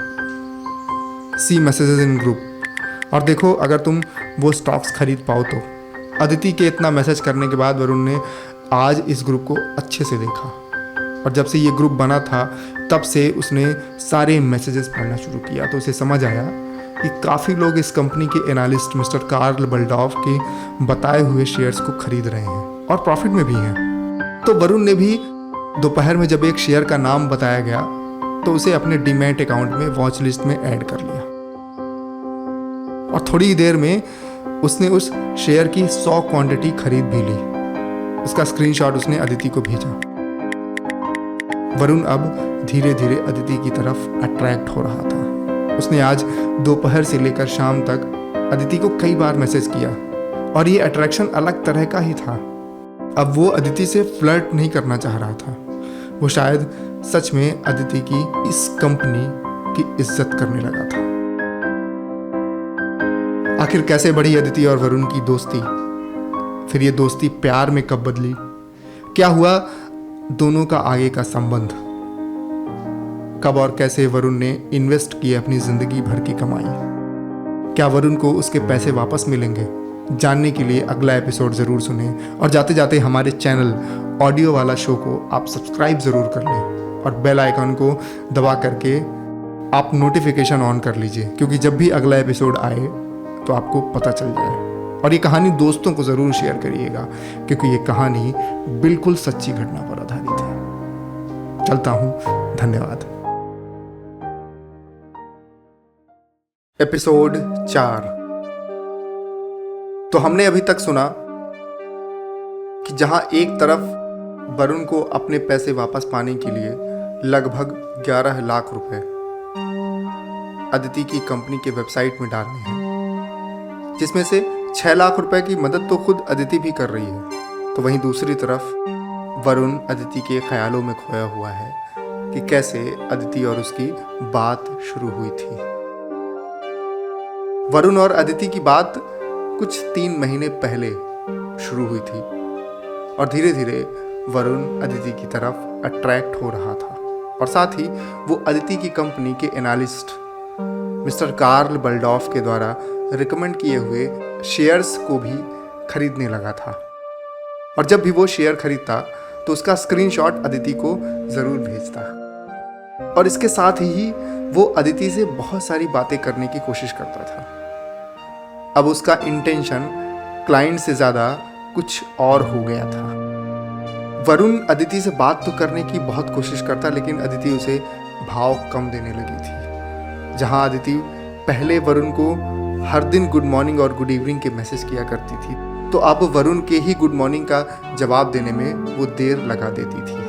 see messages in group. और देखो अगर तुम वो स्टॉक्स खरीद पाओ तो। अदिति के इतना मैसेज करने के बाद वरुण ने आज इस ग्रुप को अच्छे से देखा और जब से ये ग्रुप बना था तब से उसने सारे मैसेजेस पढ़ना शुरू किया तो उसे समझ आया कि काफ़ी लोग इस कंपनी के एनालिस्ट मिस्टर कार्ल बल्डॉफ के बताए हुए शेयर्स को खरीद रहे हैं और प्रॉफिट में भी हैं। तो वरुण ने भी दोपहर में जब एक शेयर का नाम बताया गया तो उसे अपने डीमैट अकाउंट में वॉच लिस्ट में ऐड कर लिया और थोड़ी देर में उसने उस शेयर की 100 क्वांटिटी खरीद भी ली। उसका स्क्रीनशॉट उसने अदिति को भेजा। वरुण अब धीरे धीरे अदिति की तरफ अट्रैक्ट हो रहा था। उसने आज दोपहर से लेकर शाम तक अदिति को कई बार मैसेज किया और ये अट्रैक्शन अलग तरह का ही था। अब वो अदिति से फ्लर्ट नहीं करना चाह रहा था, वो शायद सच में अदिति की इस कंपनी की इज्जत करने लगा था। आखिर कैसे बढ़ी अदिति और वरुण की दोस्ती? फिर ये दोस्ती प्यार में कब बदली? क्या हुआ दोनों का आगे का संबंध? कब और कैसे वरुण ने इन्वेस्ट किए अपनी जिंदगी भर की कमाई? क्या वरुण को उसके पैसे वापस मिलेंगे? जानने के लिए अगला एपिसोड ज़रूर सुनें और जाते जाते हमारे चैनल ऑडियो वाला शो को आप सब्सक्राइब ज़रूर कर लें और बेल आइकन को दबा करके आप नोटिफिकेशन ऑन कर लीजिए, क्योंकि जब भी अगला एपिसोड आए तो आपको पता चल जाए। और ये कहानी दोस्तों को ज़रूर शेयर करिएगा, क्योंकि ये कहानी बिल्कुल सच्ची घटना पर आधारित है। चलता हूँ, धन्यवाद। एपिसोड 4। तो हमने अभी तक सुना कि जहां एक तरफ वरुण को अपने पैसे वापस पाने के लिए लगभग 11 लाख रुपए अदिति की कंपनी के वेबसाइट में डालने हैं, जिसमें से 6 लाख रुपए की मदद तो खुद अदिति भी कर रही है, तो वहीं दूसरी तरफ वरुण अदिति के ख्यालों में खोया हुआ है कि कैसे अदिति और उसकी बात शुरू हुई थी। वरुण और अदिति की बात कुछ 3 महीने पहले शुरू हुई थी और धीरे धीरे वरुण अदिति की तरफ अट्रैक्ट हो रहा था और साथ ही वो अदिति की कंपनी के एनालिस्ट मिस्टर कार्ल बल्डॉफ के द्वारा रिकमेंड किए हुए शेयर्स को भी खरीदने लगा था। और जब भी वो शेयर खरीदता तो उसका स्क्रीनशॉट अदिति को ज़रूर भेजता और इसके साथ ही वो अदिति से बहुत सारी बातें करने की कोशिश करता था। अब उसका इंटेंशन क्लाइंट से ज़्यादा कुछ और हो गया था। वरुण अदिति से बात तो करने की बहुत कोशिश करता, लेकिन अदिति उसे भाव कम देने लगी थी। जहां अदिति पहले वरुण को हर दिन गुड मॉर्निंग और गुड इवनिंग के मैसेज किया करती थी, तो अब वरुण के ही गुड मॉर्निंग का जवाब देने में वो देर लगा देती थी।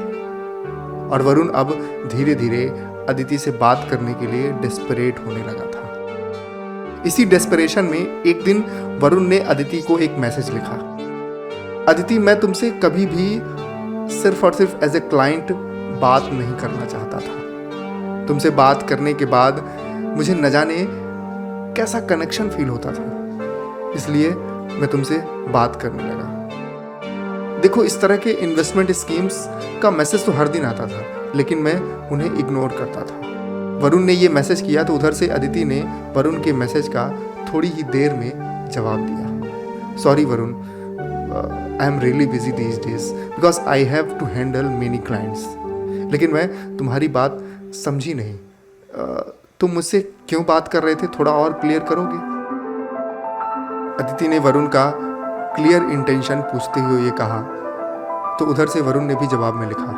और वरुण अब धीरे धीरे अदिति से बात करने के लिए डेस्परेट होने लगा था। इसी डेस्परेशन में एक दिन वरुण ने अदिति को एक मैसेज लिखा। अदिति, मैं तुमसे कभी भी सिर्फ और सिर्फ एज ए क्लाइंट बात नहीं करना चाहता था। तुमसे बात करने के बाद मुझे न जाने कैसा कनेक्शन फील होता था, इसलिए मैं तुमसे बात करने लगा। देखो, इस तरह के इन्वेस्टमेंट स्कीम्स का मैसेज तो हर दिन आता था, लेकिन मैं उन्हें इग्नोर करता था। वरुण ने ये मैसेज किया तो उधर से अदिति ने वरुण के मैसेज का थोड़ी ही देर में जवाब दिया। Sorry Varun, I am really busy these days because I have to handle many clients. लेकिन मैं तुम्हारी बात समझी नहीं। तुम मुझसे क्यों बात कर रहे थे, थोड़ा और क्लियर करोगे? अदिति ने वरुण का क्लियर इंटेंशन पूछते हुए ये कहा तो उधर से वरुण ने भी जवाब में लिखा,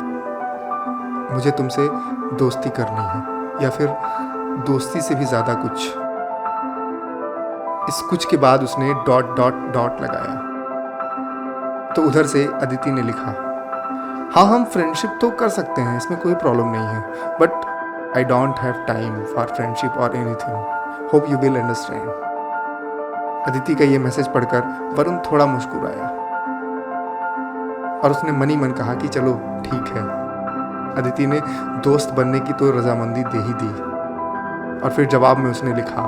मुझे तुमसे दोस्ती करनी है, या फिर दोस्ती से भी ज़्यादा कुछ। इस कुछ के बाद उसने डॉट डॉट डॉट लगाया। तो उधर से अदिति ने लिखा, हाँ हम फ्रेंडशिप तो कर सकते हैं, इसमें कोई प्रॉब्लम नहीं है, but I don't have time for friendship और anything, hope you will understand. Aditi का ये मैसेज पढ़कर वरुण थोड़ा मुस्कुराया और उसने मनी मन कहा कि चलो ठीक है। अदिति ने दोस्त बनने की तो रजामंदी दे ही दी और फिर जवाब में उसने लिखा,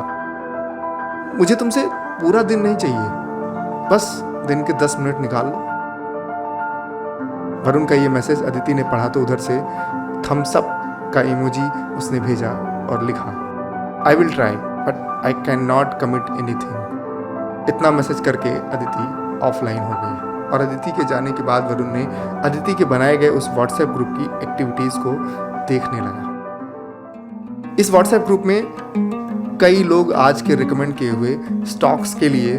मुझे तुमसे पूरा दिन नहीं चाहिए, बस दिन के 10 मिनट निकाल लो। वरुण का ये मैसेज अदिति ने पढ़ा तो उधर से थम्स अप का इमोजी उसने भेजा और लिखा, I will try but I can not commit anything. इतना मैसेज करके अदिति ऑफलाइन हो गई और अदिति के जाने के बाद वरुण ने अदिति के बनाए गए उस व्हाट्सएप ग्रुप की एक्टिविटीज़ को देखने लगा। इस व्हाट्सएप ग्रुप में कई लोग आज के रिकमेंड किए हुए स्टॉक्स के लिए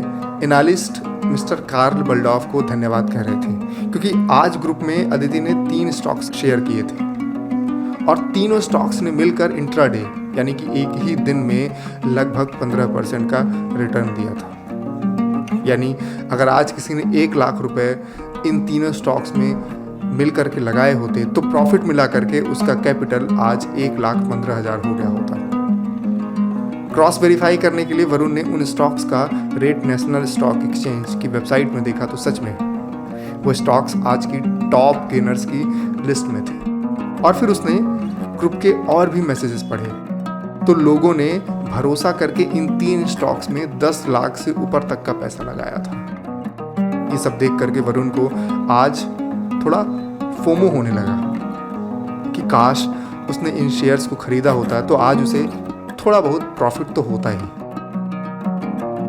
एनालिस्ट मिस्टर कार्ल बल्डॉफ को धन्यवाद कह रहे थे, क्योंकि आज ग्रुप में अदिति ने 3 स्टॉक्स शेयर किए थे और तीनों स्टॉक्स ने मिलकर इंट्राडे यानी कि एक ही दिन में लगभग 15% का रिटर्न दिया था। यानी अगर आज किसी ने 1 लाख रुपए इन तीनों स्टॉक्स में मिल करके लगाए होते तो प्रॉफिट मिला करके उसका कैपिटल आज 1,15,000 हो गया होता। क्रॉस वेरीफाई करने के लिए वरुण ने उन स्टॉक्स का रेट नेशनल स्टॉक एक्सचेंज की वेबसाइट में देखा तो सच में वो स्टॉक्स आज की टॉप गेनर्स की लिस्ट में थे। और फिर उसने ग्रुप के और भी मैसेजेस पढ़े तो लोगों ने भरोसा करके इन 3 स्टॉक्स में 10 लाख से ऊपर तक का पैसा लगाया था। ये सब देख करके वरुण को आज थोड़ा फोमो होने लगा कि काश उसने इन शेयर्स को खरीदा होता तो आज उसे थोड़ा बहुत प्रॉफिट तो होता ही।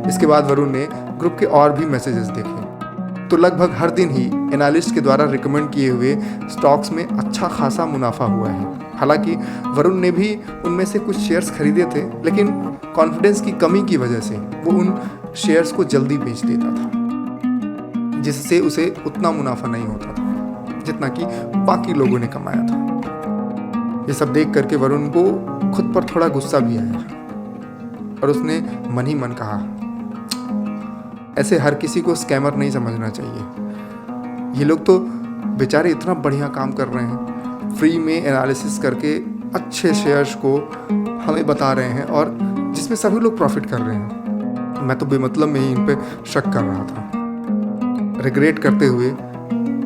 इसके बाद वरुण ने ग्रुप के और भी मैसेजेस देखे तो लगभग हर दिन ही एनालिस्ट के द्वारा रिकमेंड किए हुए स्टॉक्स में अच्छा खासा मुनाफा हुआ है। हालांकि वरुण ने भी उनमें से कुछ शेयर्स खरीदे थे, लेकिन कॉन्फिडेंस की कमी की वजह से वो उन शेयर्स को जल्दी बेच देता था, जिससे उसे उतना मुनाफा नहीं होता था जितना कि बाकी लोगों ने कमाया था। ये सब देख करके वरुण को खुद पर थोड़ा गुस्सा भी आया और उसने मन ही मन कहा, ऐसे हर किसी को स्कैमर नहीं समझना चाहिए। ये लोग तो बेचारे इतना बढ़िया काम कर रहे हैं, फ्री में एनालिसिस करके अच्छे शेयर्स को हमें बता रहे हैं और जिसमें सभी लोग प्रॉफिट कर रहे हैं। मैं तो बेमतलब में ही इन पे शक कर रहा था। रिग्रेट करते हुए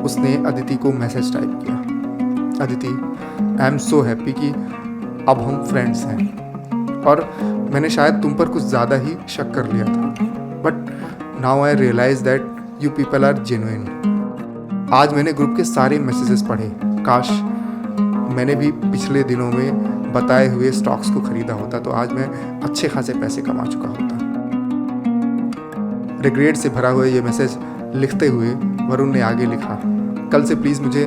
उसने अदिति को मैसेज टाइप किया, Aditi I am so happy कि अब हम फ्रेंड्स हैं और मैंने शायद तुम पर कुछ ज़्यादा ही शक कर लिया था, but now I realise that you people are genuine. आज मैंने ग्रुप के सारे मैसेजेस पढ़े, काश मैंने भी पिछले दिनों में बताए हुए स्टॉक्स को खरीदा होता तो आज मैं अच्छे खासे पैसे कमा चुका होता। रिग्रेट से भरा हुआ ये मैसेज लिखते हुए वरुण ने आगे लिखा, कल से प्लीज़ मुझे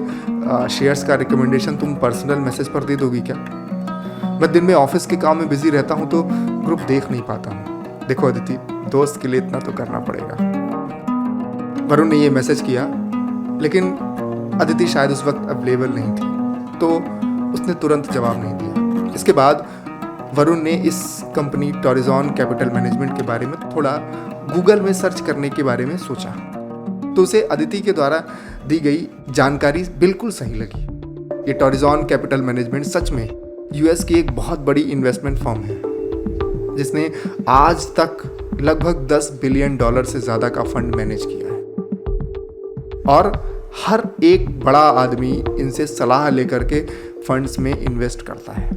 शेयर्स का रिकमेंडेशन तुम पर्सनल मैसेज पर दे दोगी क्या? मैं दिन में ऑफिस के काम में बिजी रहता हूँ तो ग्रुप देख नहीं पाता हूँ। देखो अदिति, दोस्त के लिए इतना तो करना पड़ेगा। वरुण ने ये मैसेज किया, लेकिन अदिति शायद उस वक्त अवेलेबल नहीं थी तो उसने तुरंत जवाब नहीं दिया। इसके बाद वरुण ने इस कंपनी टॉरिजॉन कैपिटल मैनेजमेंट के बारे में थोड़ा गूगल में सर्च करने के बारे में सोचा तो उसे अदिति के द्वारा दी गई जानकारी बिल्कुल सही लगी। ये टॉरिजॉन कैपिटल मैनेजमेंट सच में यूएस की एक बहुत बड़ी इन्वेस्टमेंट फर्म है। जिसने आज तक लगभग $10 बिलियन से ज़्यादा का फंड मैनेज किया है। और हर एक बड़ा आदमी इनसे सलाह लेकर के फंड्स में इन्वेस्ट करता है।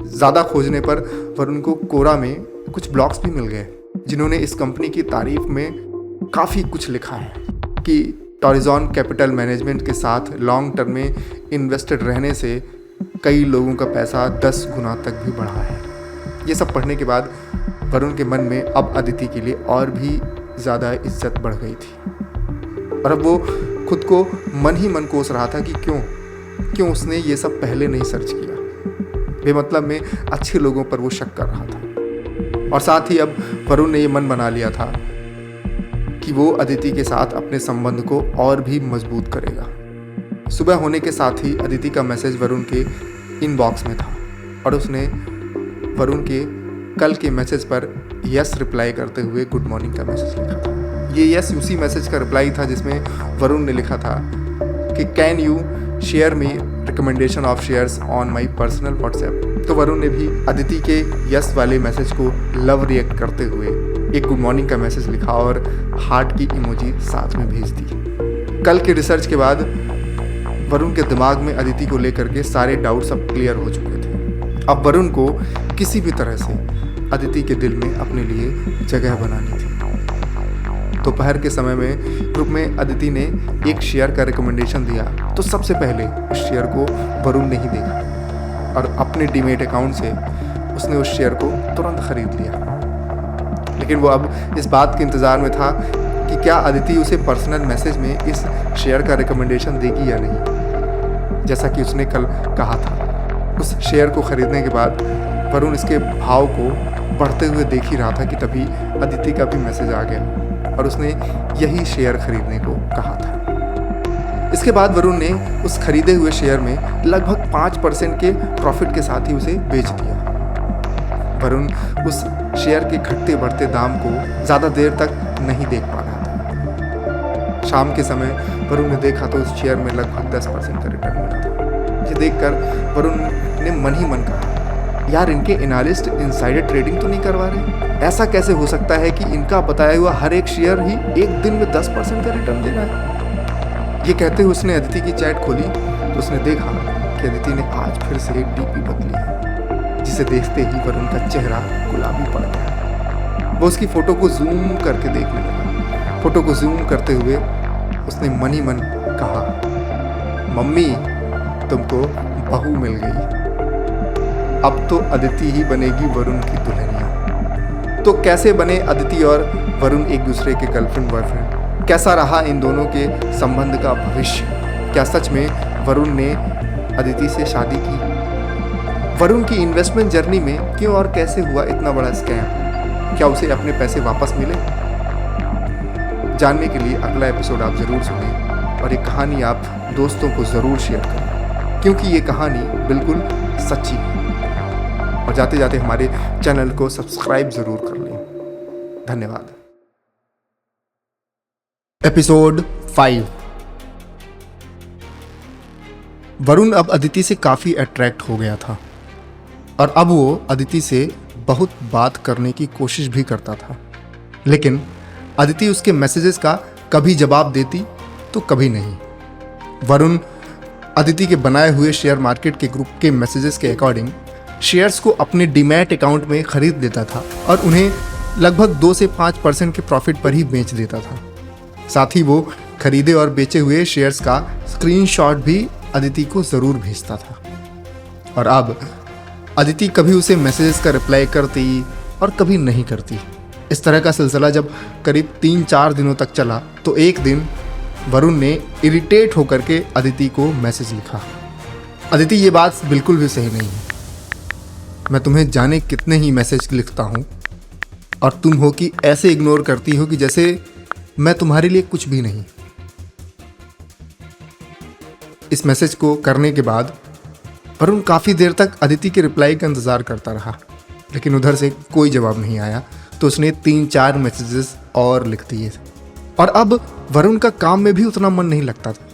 ज़्यादा खोजने पर वरुण को कोरा में कुछ ब्लॉग्स भी मिल गए जिन्होंने इस कंपनी की तारीफ में काफ़ी कुछ लिखा है कि टॉरिजॉन कैपिटल मैनेजमेंट के साथ लॉन्ग टर्म में इन्वेस्टेड रहने से कई लोगों का पैसा 10 गुना तक भी बढ़ा है। ये सब पढ़ने के बाद वरुण के मन में अब अदिति के लिए और भी ज़्यादा इज्जत बढ़ गई थी और अब वो खुद को मन ही मन कोस रहा था कि क्यों उसने ये सब पहले नहीं सर्च किया। बेमतलब में अच्छे लोगों पर वो शक कर रहा था और साथ ही अब वरुण ने ये मन बना लिया था कि वो अदिति के साथ अपने संबंध को और भी मजबूत करेगा। सुबह होने के साथ ही अदिति का मैसेज वरुण के इनबॉक्स में था और उसने वरुण के कल के मैसेज पर यस रिप्लाई करते हुए गुड मॉर्निंग का मैसेज लिखा था। ये यस उसी मैसेज का रिप्लाई था जिसमें वरुण ने लिखा था कि can you share me recommendation of shares on my personal WhatsApp. तो वरुण ने भी अदिति के यस वाले मैसेज को लव रिएक्ट करते हुए एक गुड मॉर्निंग का मैसेज लिखा और हार्ट की इमोजी साथ में भेज दी। कल के रिसर्च के बाद वरुण के दिमाग में अदिति को लेकर के सारे डाउट्स अब क्लियर हो चुके थे। अब वरुण को किसी भी तरह से अदिति के दिल में अपने लिए जगह बनानी थी। दोपहर के समय में ग्रुप में अदिति ने एक शेयर का रिकमेंडेशन दिया तो सबसे पहले उस शेयर को वरुण ने ही देखा और अपने डीमेट अकाउंट से उसने उस शेयर को तुरंत खरीद लिया। लेकिन वो अब इस बात के इंतज़ार में था कि क्या अदिति उसे पर्सनल मैसेज में इस शेयर का रिकमेंडेशन देगी या नहीं, जैसा कि उसने कल कहा था। उस शेयर को खरीदने के बाद वरुण इसके भाव को बढ़ते हुए देख ही रहा था कि तभी अदिति का भी मैसेज आ गया और उसने यही शेयर खरीदने को कहा था। इसके बाद वरुण ने उस खरीदे हुए शेयर में लगभग 5% के प्रॉफिट के साथ ही उसे बेच दिया। वरुण उस शेयर के घटते बढ़ते दाम को ज़्यादा देर तक नहीं देख पा रहा था। शाम के समय वरुण ने देखा तो उस शेयर में लगभग 10% का रिटर्न मिला था। ये देखकर वरुण ने मन ही मन कहा, यार इनके एनालिस्ट इनसाइडर ट्रेडिंग तो नहीं करवा रहे। ऐसा कैसे हो सकता है कि इनका बताया हुआ हर एक शेयर ही एक दिन में 10% का रिटर्न दे रहा है। ये कहते हुए उसने अदिति की चैट खोली तो उसने देखा कि अदिति ने आज फिर से एक डीपी बदली है, जिसे देखते ही वरुण का चेहरा गुलाबी पड़ गया। वो उसकी फोटो को जूम करके देखने लगा। फोटो को जूम करते हुए उसने मन ही मन कहा, मम्मी तुमको बहू मिल गई, अब तो अदिति ही बनेगी वरुण की दुल्हनिया। तो कैसे बने अदिति और वरुण एक दूसरे के गर्लफ्रेंड बॉयफ्रेंड? कैसा रहा इन दोनों के संबंध का भविष्य? क्या सच में वरुण ने अदिति से शादी की? वरुण की इन्वेस्टमेंट जर्नी में क्यों और कैसे हुआ इतना बड़ा स्कैम? क्या उसे अपने पैसे वापस मिले? जानने के लिए अगला एपिसोड आप ज़रूर सुनें और ये कहानी आप दोस्तों को ज़रूर शेयर करें, क्योंकि ये कहानी बिल्कुल सच्ची है। और जाते जाते हमारे चैनल को सब्सक्राइब ज़रूर कर लें। धन्यवाद। एपिसोड 5। वरुण अब अदिति से काफ़ी अट्रैक्ट हो गया था और अब वो अदिति से बहुत बात करने की कोशिश भी करता था, लेकिन अदिति उसके मैसेजेस का कभी जवाब देती तो कभी नहीं। वरुण अदिति के बनाए हुए शेयर मार्केट के ग्रुप के मैसेजेस के अकॉर्डिंग शेयर्स को अपने डीमैट अकाउंट में खरीद लेता था और उन्हें लगभग 2 से 5% के प्रॉफिट पर ही बेच देता था। साथ ही वो खरीदे और बेचे हुए शेयर्स का स्क्रीनशॉट भी अदिति को ज़रूर भेजता था। और अब अदिति कभी उसे मैसेजेस का रिप्लाई करती और कभी नहीं करती। इस तरह का सिलसिला जब करीब 3-4 दिनों तक चला तो एक दिन वरुण ने इरिटेट होकर के अदिति को मैसेज लिखा, अदिति ये बात बिल्कुल भी सही नहीं है। मैं तुम्हें जाने कितने ही मैसेज लिखता हूँ और तुम हो कि ऐसे इग्नोर करती हो कि जैसे मैं तुम्हारे लिए कुछ भी नहीं। इस मैसेज को करने के बाद वरुण काफ़ी देर तक अदिति के रिप्लाई का इंतज़ार करता रहा, लेकिन उधर से कोई जवाब नहीं आया। तो उसने 3-4 मैसेजेस और लिख दिए और अब वरुण का काम में भी उतना मन नहीं लगता था।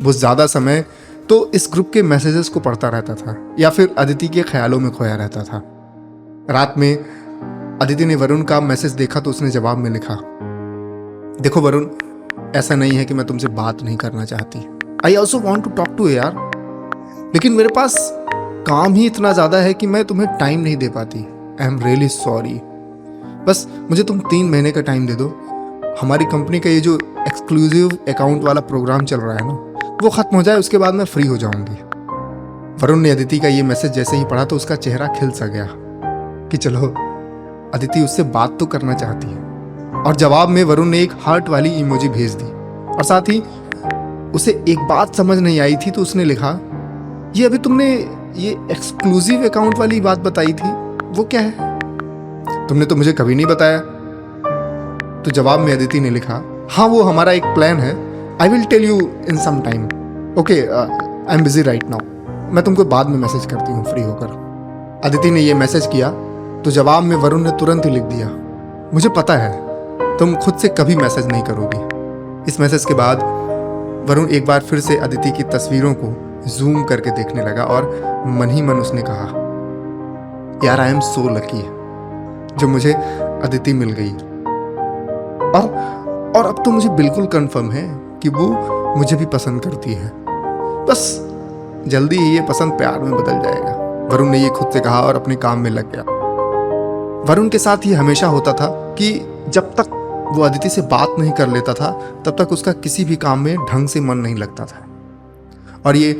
वो ज़्यादा समय तो इस ग्रुप के मैसेजेस को पढ़ता रहता था या फिर अदिति के ख्यालों में खोया रहता था। रात में अदिति ने वरुण का मैसेज देखा तो उसने जवाब में लिखा, देखो वरुण, ऐसा नहीं है कि मैं तुमसे बात नहीं करना चाहती। I also want to talk to यार, लेकिन मेरे पास काम ही इतना ज़्यादा है कि मैं तुम्हें टाइम नहीं दे पाती। आई एम रियली सॉरी। बस मुझे तुम 3 महीने का टाइम दे दो। हमारी कंपनी का ये जो एक्सक्लूसिव अकाउंट वाला प्रोग्राम चल रहा है ना, वो ख़त्म हो जाए, उसके बाद मैं फ्री हो जाऊंगी। वरुण ने अदिति का ये मैसेज जैसे ही पढ़ा तो उसका चेहरा खिल सा गया कि चलो अदिति उससे बात तो करना चाहती है। और जवाब में वरुण ने एक हार्ट वाली इमोजी भेज दी। और साथ ही उसे एक बात समझ नहीं आई थी तो उसने लिखा, ये अभी तुमने ये एक्सक्लूसिव अकाउंट वाली बात बताई थी, वो क्या है? तुमने तो मुझे कभी नहीं बताया। तो जवाब में अदिति ने लिखा, हाँ वो हमारा एक प्लान है, I will tell you in some time. Okay, I am busy right now, मैं तुमको बाद में मैसेज करती हूँ फ्री होकर। अदिति ने ये मैसेज किया तो जवाब में वरुण ने तुरंत ही लिख दिया, मुझे पता है तुम खुद से कभी मैसेज नहीं करोगी। इस मैसेज के बाद वरुण एक बार फिर से अदिति की तस्वीरों को जूम करके देखने लगा और मन ही मन उसने कहा, यार आई एम सो लकी जो मुझे अदिति मिल गई। और अब तो मुझे बिल्कुल कंफर्म है कि वो मुझे भी पसंद करती है। बस जल्दी ही ये पसंद प्यार में बदल जाएगा। वरुण ने ये खुद से कहा और अपने काम में लग गया। वरुण के साथ ये हमेशा होता था कि जब तक वो अदिति से बात नहीं कर लेता था तब तक उसका किसी भी काम में ढंग से मन नहीं लगता था। और ये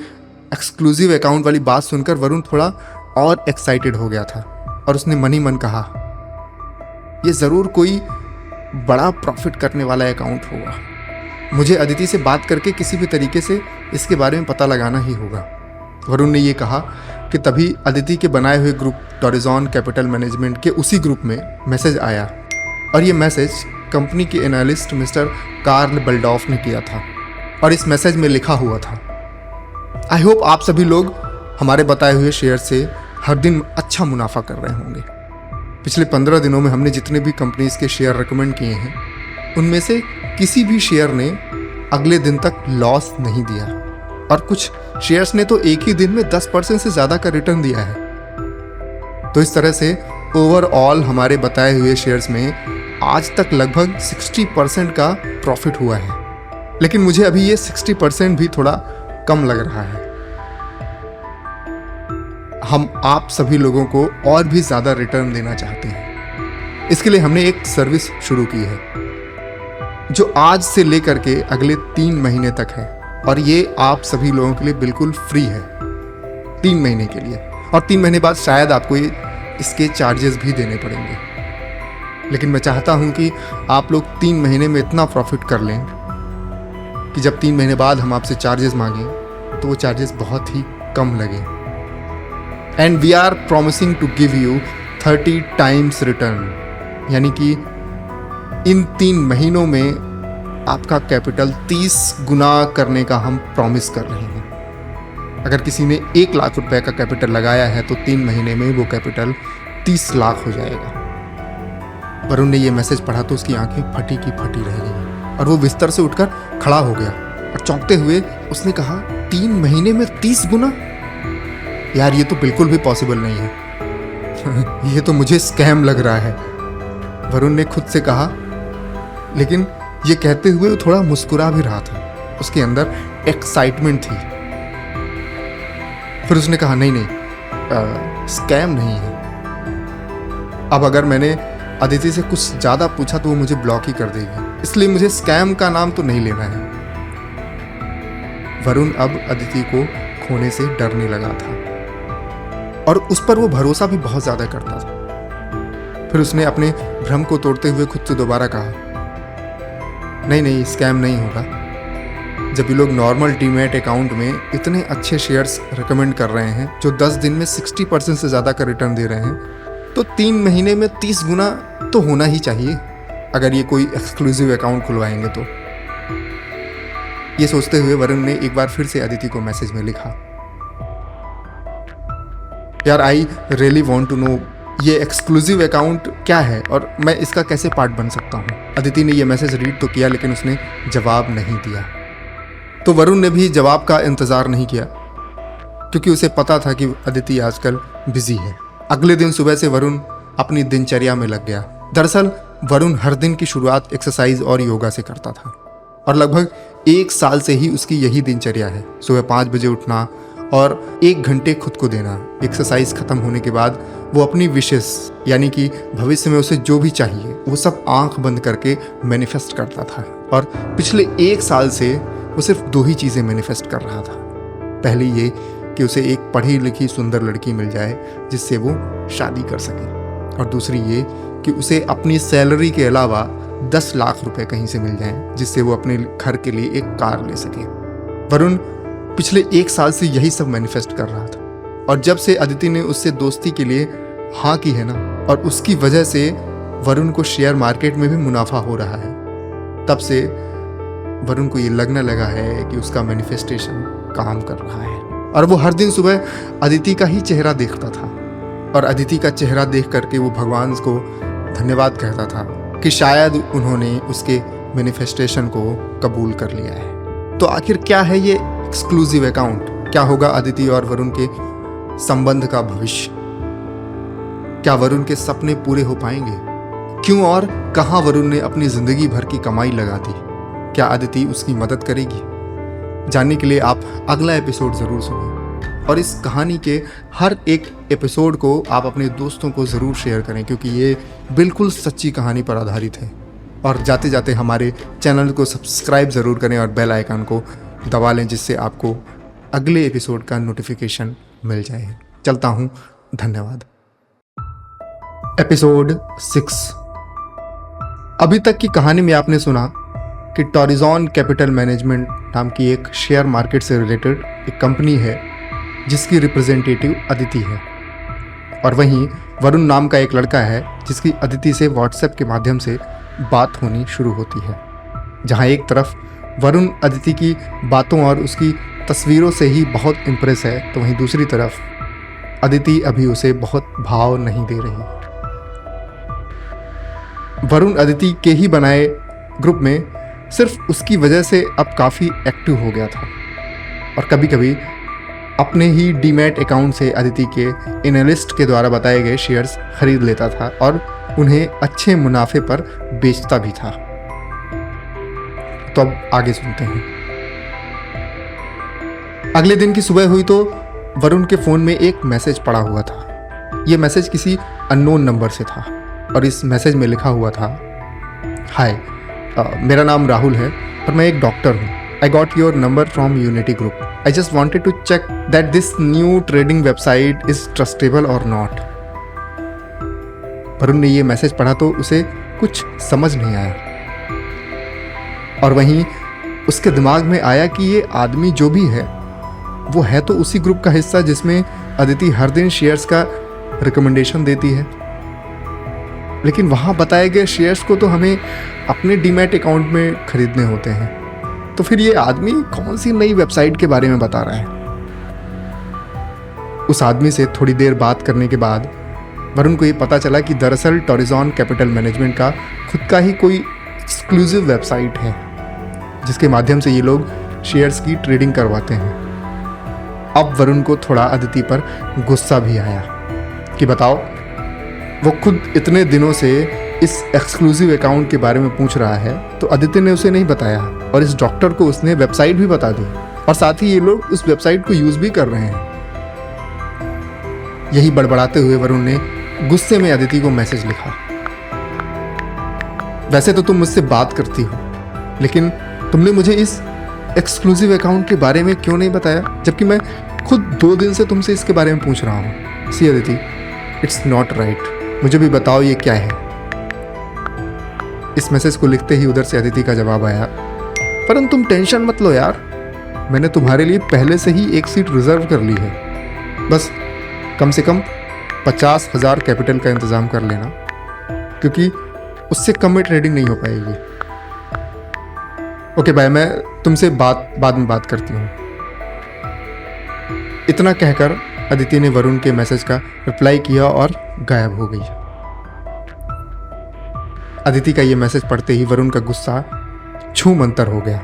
एक्सक्लूसिव अकाउंट वाली बात सुनकर वरुण थोड़ा और एक्साइटेड हो गया था और उसने मन ही मन कहा, ये ज़रूर कोई बड़ा प्रॉफिट करने वाला अकाउंट होगा। मुझे अदिति से बात करके किसी भी तरीके से इसके बारे में पता लगाना ही होगा। वरुण ने ये कहा कि तभी अदिति के बनाए हुए ग्रुप टॉरिजॉन कैपिटल मैनेजमेंट के उसी ग्रुप में मैसेज आया और ये मैसेज कंपनी के एनालिस्ट मिस्टर कार्ल बल्डॉफ ने किया था। और इस मैसेज में लिखा हुआ था, आई होप आप सभी लोग हमारे बताए हुए शेयर से हर दिन अच्छा मुनाफा कर रहे होंगे। पिछले 15 दिनों में हमने जितने भी कंपनीज के शेयर रिकमेंड किए हैं उनमें से किसी भी शेयर ने अगले दिन तक लॉस नहीं दिया और कुछ शेयर्स ने तो एक ही दिन में 10% से ज़्यादा का रिटर्न दिया है। तो इस तरह से ओवरऑल हमारे बताए हुए शेयर्स में आज तक लगभग 60% का प्रॉफिट हुआ है। लेकिन मुझे अभी ये 60% भी थोड़ा कम लग रहा है। हम आप सभी लोगों को और भी ज़्यादा रिटर्न देना चाहते हैं। इसके लिए हमने एक सर्विस शुरू की है जो आज से लेकर के अगले 3 महीने तक है और ये आप सभी लोगों के लिए बिल्कुल फ्री है 3 महीने के लिए। और 3 महीने बाद शायद आपको इसके चार्जेस भी देने पड़ेंगे। लेकिन मैं चाहता हूं कि आप लोग 3 महीने में इतना प्रॉफिट कर लें कि जब 3 महीने बाद हम आपसे चार्जेस मांगें तो वो चार्जेस बहुत ही कम लगे। And we are promising to give you 30 times return, यानी कि इन 3 महीनों में आपका कैपिटल 30 गुना करने का हम प्रॉमिस कर रहे हैं। अगर किसी ने 1 लाख रुपए का कैपिटल लगाया है तो 3 महीने में वो कैपिटल 30 लाख हो जाएगा। वरुण ने ये मैसेज पढ़ा तो उसकी आंखें फटी की फटी रह गई और वो बिस्तर से उठकर खड़ा हो गया और चौंकते हुए उसने कहा, 3 महीने में 30 गुना? यार ये तो बिल्कुल भी पॉसिबल नहीं है। ये तो मुझे स्कैम लग रहा है, वरुण ने खुद से कहा। लेकिन ये कहते हुए वो थोड़ा मुस्कुरा भी रहा था, उसके अंदर एक्साइटमेंट थी। फिर उसने कहा, नहीं स्कैम नहीं है। अब अगर मैंने अदिति से कुछ ज़्यादा पूछा तो वो मुझे ब्लॉक ही कर देगी, इसलिए मुझे स्कैम का नाम तो नहीं लेना है। वरुण अब अदिति को खोने से डरने लगा था और उस पर वो भरोसा भी बहुत ज़्यादा करता था। फिर उसने अपने भ्रम को तोड़ते हुए खुद से दोबारा कहा, नहीं स्कैम नहीं होगा। जब ये लोग नॉर्मल डीमैट अकाउंट में इतने अच्छे शेयर्स रिकमेंड कर रहे हैं जो 10 दिन में 60% से ज़्यादा का रिटर्न दे रहे हैं, तो 3 महीने में 30 गुना तो होना ही चाहिए अगर ये कोई एक्सक्लूसिव अकाउंट खुलवाएंगे तो। ये सोचते हुए वरुण ने एक बार फिर से अदिति को मैसेज में लिखा, यार I really want to know ये एक्सक्लूसिव अकाउंट क्या है और मैं इसका कैसे पार्ट बन सकता हूँ। अदिति ने ये मैसेज रीड तो किया लेकिन उसने जवाब नहीं दिया। तो वरुण ने भी जवाब का इंतज़ार नहीं किया क्योंकि उसे पता था कि अदिति आजकल बिजी है। अगले दिन सुबह से वरुण अपनी दिनचर्या में लग गया। दरअसल वरुण हर दिन की शुरुआत एक्सरसाइज और योगा से करता था और लगभग 1 साल से ही उसकी यही दिनचर्या है। सुबह 5 बजे उठना और 1 घंटे खुद को देना। एक्सरसाइज खत्म होने के बाद वो अपनी विशेष यानी कि भविष्य में उसे जो भी चाहिए वो सब आंख बंद करके मैनिफेस्ट करता था। और पिछले 1 साल से वो सिर्फ 2 ही चीज़ें मैनिफेस्ट कर रहा था। पहली ये कि उसे एक पढ़ी लिखी सुंदर लड़की मिल जाए जिससे वो शादी कर सके, और दूसरी ये कि उसे अपनी सैलरी के अलावा 10 लाख रुपए कहीं से मिल जाएं जिससे वो अपने घर के लिए एक कार ले सके। वरुण पिछले 1 साल से यही सब मैनिफेस्ट कर रहा था, और जब से अदिति ने उससे दोस्ती के लिए हाँ की है ना, और उसकी वजह से वरुण को शेयर मार्केट में भी मुनाफा हो रहा है, तब से वरुण को ये लगने लगा है कि उसका मैनिफेस्टेशन काम कर रहा है। और वो हर दिन सुबह अदिति का ही चेहरा देखता था और अदिति का चेहरा देख करके वो भगवान को धन्यवाद कहता था कि शायद उन्होंने उसके मैनिफेस्टेशन को कबूल कर लिया है। तो आखिर क्या है ये एक्सक्लूसिव अकाउंट? क्या होगा अदिति और वरुण के संबंध का भविष्य? क्या वरुण के सपने पूरे हो पाएंगे? क्यों और कहां वरुण ने अपनी जिंदगी भर की कमाई लगा दी? क्या अदिति उसकी मदद करेगी? जानने के लिए आप अगला एपिसोड ज़रूर सुनें, और इस कहानी के हर एक एपिसोड को आप अपने दोस्तों को ज़रूर शेयर करें, क्योंकि ये बिल्कुल सच्ची कहानी पर आधारित है। और जाते जाते हमारे चैनल को सब्सक्राइब ज़रूर करें और बेल आइकन को दबा लें, जिससे आपको अगले एपिसोड का नोटिफिकेशन मिल जाए। चलता हूँ, धन्यवाद। एपिसोड 6। अभी तक की कहानी में आपने सुना कि टॉरिजॉन कैपिटल मैनेजमेंट नाम की एक शेयर मार्केट से रिलेटेड एक कंपनी है जिसकी रिप्रेजेंटेटिव अदिति है, और वहीं वरुण नाम का एक लड़का है जिसकी अदिति से व्हाट्सएप के माध्यम से बात होनी शुरू होती है। जहां एक तरफ वरुण अदिति की बातों और उसकी तस्वीरों से ही बहुत इम्प्रेस है, तो वहीं दूसरी तरफ अदिति अभी उसे बहुत भाव नहीं दे रही। वरुण अदिति के ही बनाए ग्रुप में सिर्फ उसकी वजह से अब काफ़ी एक्टिव हो गया था, और कभी कभी अपने ही डीमैट अकाउंट से अदिति के एनालिस्ट के द्वारा बताए गए शेयर्स खरीद लेता था और उन्हें अच्छे मुनाफे पर बेचता भी था। तो अब आगे सुनते हैं। अगले दिन की सुबह हुई तो वरुण के फ़ोन में एक मैसेज पड़ा हुआ था। यह मैसेज किसी अननोन नंबर से था, और इस मैसेज में लिखा हुआ था, हाय, मेरा नाम राहुल है और मैं एक डॉक्टर हूँ। I got your number from unity group. I just wanted to check that this new trading website is trustable और नॉट। वरुण ने ये मैसेज पढ़ा तो उसे कुछ समझ नहीं आया, और वहीं उसके दिमाग में आया कि ये आदमी जो भी है वो है तो उसी ग्रुप का हिस्सा जिसमें अदिति हर दिन शेयर्स का रिकमेंडेशन देती है, लेकिन वहाँ बताए गए शेयर्स को तो हमें अपने डीमैट अकाउंट में खरीदने होते हैं। तो फिर ये आदमी कौन सी नई वेबसाइट के बारे में बता रहा है? उस आदमी से थोड़ी देर बात करने के बाद वरुण को ये पता चला कि दरअसल टॉरिजॉन कैपिटल मैनेजमेंट का खुद का ही कोई एक्सक्लूसिव वेबसाइट है जिसके माध्यम से ये लोग शेयर्स की ट्रेडिंग करवाते हैं। अब वरुण को थोड़ा अदिति पर गुस्सा भी आया कि बताओ, वो खुद इतने दिनों से इस एक्सक्लूसिव अकाउंट के बारे में पूछ रहा है तो अदिति ने उसे नहीं बताया, और इस डॉक्टर को उसने वेबसाइट भी बता दी, और साथ ही ये लोग उस वेबसाइट को यूज भी कर रहे हैं। यही बड़बड़ाते हुए वरुण ने गुस्से में अदिति को मैसेज लिखा, वैसे तो तुम मुझसे बात करती हो, लेकिन तुमने मुझे इस एक्सक्लूसिव अकाउंट के बारे में क्यों नहीं बताया, जबकि मैं खुद 2 दिन से तुमसे इसके बारे में पूछ रहा हूँ। सी अदिति, इट्स नॉट राइट, मुझे भी बताओ ये क्या है। इस मैसेज को लिखते ही उधर से अदिति का जवाब आया, परंतु तुम टेंशन मत लो यार, मैंने तुम्हारे लिए पहले से ही एक सीट रिजर्व कर ली है, बस कम से कम 50,000 कैपिटल का इंतजाम कर लेना, क्योंकि उससे कम में ट्रेडिंग नहीं हो पाएगी। ओके बाय, मैं तुमसे बाद में बात करती हूँ। इतना कहकर अदिति ने वरुण के मैसेज का रिप्लाई किया और गायब हो गई। अदिति का ये मैसेज पढ़ते ही वरुण का गुस्सा छू मंतर हो गया,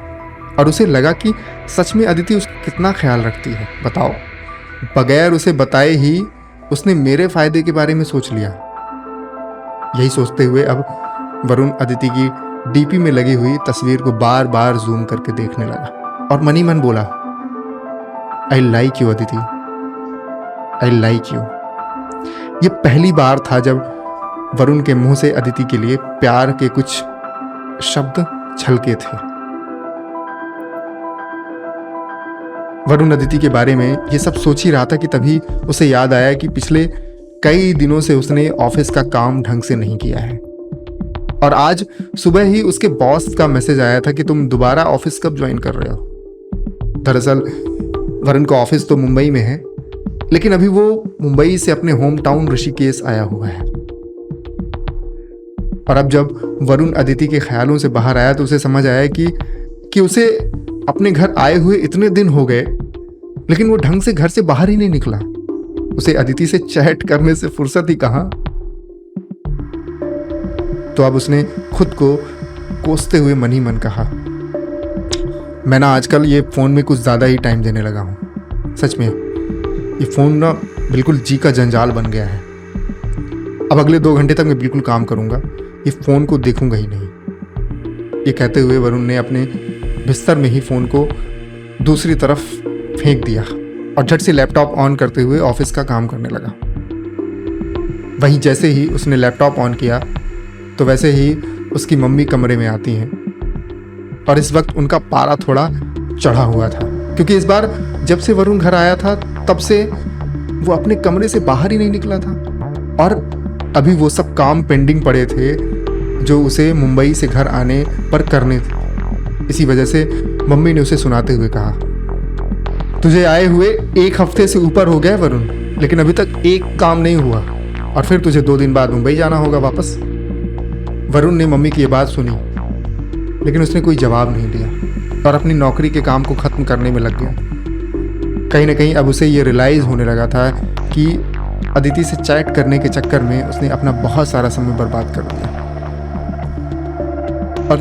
और उसे लगा कि सच में अदिति उसका कितना ख्याल रखती है। बताओ, बगैर उसे बताए ही उसने मेरे फायदे के बारे में सोच लिया। यही सोचते हुए अब वरुण अदिति की डीपी में लगी हुई तस्वीर को बार बार जूम करके देखने लगा और मन ही मन बोला, I like you Aditi, I like you. ये पहली बार था जब वरुण के मुंह से अदिति के लिए प्यार के कुछ शब्द छलके थे। वरुण अदिति के बारे में ये सब सोच ही रहा था कि तभी उसे याद आया कि पिछले कई दिनों से उसने ऑफिस का काम ढंग से नहीं किया है और आज सुबह ही उसके बॉस का मैसेज आया था कि तुम दोबारा ऑफिस कब ज्वाइन कर रहे हो। दरअसल वरुण का ऑफिस तो मुंबई में है, लेकिन अभी वो मुंबई से अपने होम टाउन ऋषिकेश आया हुआ है। और अब जब वरुण अदिति के ख्यालों से बाहर आया तो उसे समझ आया कि उसे अपने घर आए हुए इतने दिन हो गए, लेकिन वो ढंग से घर से बाहर ही नहीं निकला। उसे अदिति से चैट करने से फुर्सत ही कहाँ। तो अब उसने खुद को कोसते हुए मन ही मन कहा, मैं ना आजकल ये फ़ोन में कुछ ज़्यादा ही टाइम देने लगा हूँ। सच में ये फ़ोन ना बिल्कुल जी का जंजाल बन गया है। अब अगले 2 घंटे तक मैं बिल्कुल काम करूँगा, ये फ़ोन को देखूँगा ही नहीं। ये कहते हुए वरुण ने अपने बिस्तर में ही फ़ोन को दूसरी तरफ फेंक दिया और झट से लैपटॉप ऑन करते हुए ऑफिस का काम करने लगा। वहीं जैसे ही उसने लैपटॉप ऑन किया तो वैसे ही उसकी मम्मी कमरे में आती हैं और इस वक्त उनका पारा थोड़ा चढ़ा हुआ था, क्योंकि इस बार जब से वरुण घर आया था तब से वो अपने कमरे से बाहर ही नहीं निकला था और अभी वो सब काम पेंडिंग पड़े थे जो उसे मुंबई से घर आने पर करने थे। इसी वजह से मम्मी ने उसे सुनाते हुए कहा, तुझे आए हुए 1 हफ्ते से ऊपर हो गया वरुण, लेकिन अभी तक एक काम नहीं हुआ और फिर तुझे 2 दिन बाद मुंबई जाना होगा वापस। वरुण ने मम्मी की ये बात सुनी, लेकिन उसने कोई जवाब नहीं दिया और अपनी नौकरी के काम को ख़त्म करने में लग गया। कहीं ना कहीं अब उसे ये रियलाइज़ होने लगा था कि अदिति से चैट करने के चक्कर में उसने अपना बहुत सारा समय बर्बाद कर दिया और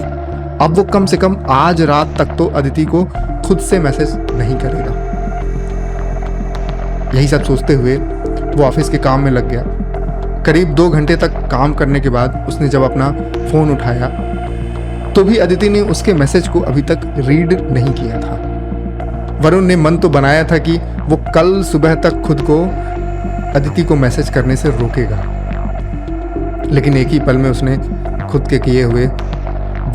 अब वो कम से कम आज रात तक तो अदिति को खुद से मैसेज नहीं करेगा। यही सब सोचते हुए वो ऑफिस के काम में लग गया। करीब 2 घंटे तक काम करने के बाद उसने जब अपना फ़ोन उठाया तो भी अदिति ने उसके मैसेज को अभी तक रीड नहीं किया था। वरुण ने मन तो बनाया था कि वो कल सुबह तक खुद को अदिति को मैसेज करने से रोकेगा, लेकिन एक ही पल में उसने खुद के किए हुए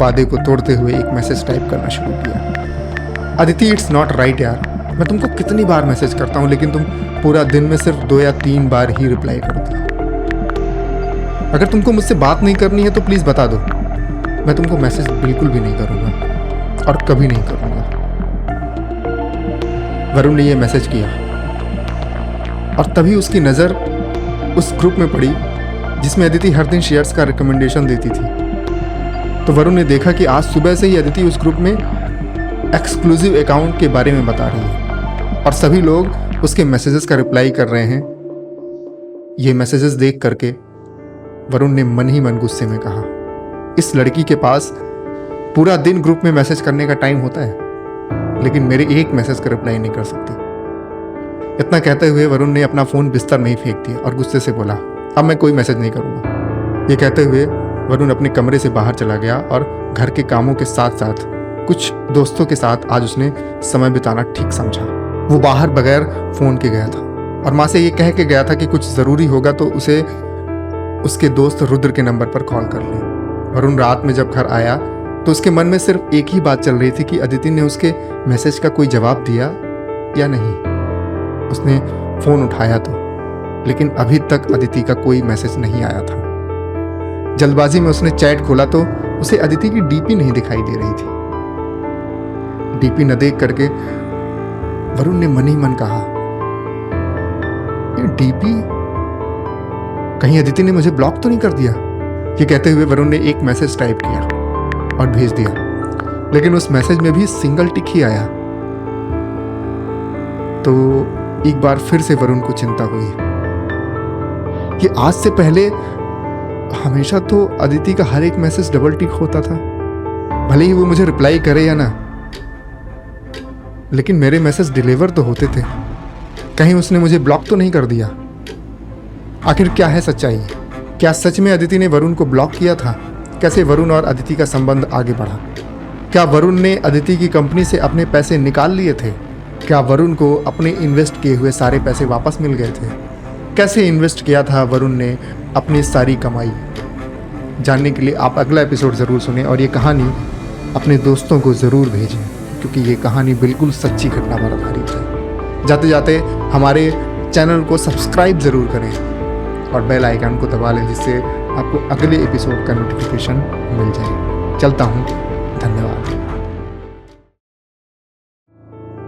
वादे को तोड़ते हुए एक मैसेज टाइप करना शुरू किया। अदिति, इट्स नॉट राइट यार, मैं तुमको कितनी बार मैसेज करता हूँ लेकिन तुम पूरा दिन में सिर्फ 2 या 3 बार ही रिप्लाई करती हो। अगर तुमको मुझसे बात नहीं करनी है तो प्लीज़ बता दो, मैं तुमको मैसेज बिल्कुल भी नहीं करूँगा और कभी नहीं करूँगा। वरुण ने यह मैसेज किया और तभी उसकी नज़र उस ग्रुप में पड़ी जिसमें अदिति हर दिन शेयर्स का रिकमेंडेशन देती थी। तो वरुण ने देखा कि आज सुबह से ही अदिति उस ग्रुप में एक्सक्लूसिव अकाउंट के बारे में बता रही है और सभी लोग उसके मैसेजेस का रिप्लाई कर रहे हैं। ये मैसेजेस देख करके वरुण ने मन ही मन गुस्से में कहा, इस लड़की के पास पूरा दिन ग्रुप में मैसेज करने का टाइम होता है, लेकिन मेरे एक मैसेज का रिप्लाई नहीं कर सकती। इतना कहते हुए वरुण ने अपना फ़ोन बिस्तर में ही फेंक दिया और गुस्से से बोला, अब मैं कोई मैसेज नहीं करूँगा। ये कहते हुए वरुण अपने कमरे से बाहर चला गया और घर के कामों के साथ साथ कुछ दोस्तों के साथ आज उसने समय बिताना ठीक समझा। वो बाहर बगैर फ़ोन के गया था और माँ से ये कह के गया था कि कुछ ज़रूरी होगा तो उसे उसके दोस्त रुद्र के नंबर पर कॉल कर ले। वरुण रात में जब घर आया तो उसके मन में सिर्फ एक ही बात चल रही थी कि अदिति ने उसके मैसेज का कोई जवाब दिया या नहीं। उसने फ़ोन उठाया तो, लेकिन अभी तक अदिति का कोई मैसेज नहीं आया था। जल्दबाजी में उसने चैट खोला तो उसे अदिति की डीपी नहीं दिखाई दे रही थी। डीपी न देख करके वरुण ने मन ही मन कहा, ये डीपी कहीं अदिति ने मुझे ब्लॉक तो नहीं कर दिया। ये कहते हुए वरुण ने एक मैसेज टाइप किया और भेज दिया, लेकिन उस मैसेज में भी सिंगल टिक ही आया। तो एक बार फिर से वरुण को चिंता हुई कि आज से पहले हमेशा तो अदिति का हर एक मैसेज डबल टिक होता था, भले ही वो मुझे रिप्लाई करे या ना, लेकिन मेरे मैसेज डिलीवर तो होते थे। कहीं उसने मुझे ब्लॉक तो नहीं कर दिया। आखिर क्या है सच्चाई? क्या सच में अदिति ने वरुण को ब्लॉक किया था? कैसे वरुण और अदिति का संबंध आगे बढ़ा? क्या वरुण ने अदिति की कंपनी से अपने पैसे निकाल लिए थे? क्या वरुण को अपने इन्वेस्ट किए हुए सारे पैसे वापस मिल गए थे? कैसे इन्वेस्ट किया था वरुण ने अपनी सारी कमाई? जानने के लिए आप अगला एपिसोड ज़रूर सुनें और ये कहानी अपने दोस्तों को ज़रूर भेजें, क्योंकि ये कहानी बिल्कुल सच्ची घटना पर आधारित है। जाते जाते हमारे चैनल को सब्सक्राइब ज़रूर करें और बेल आइकन को दबा लें, जिससे आपको अगले एपिसोड का नोटिफिकेशन मिल जाए। चलता हूँ, धन्यवाद।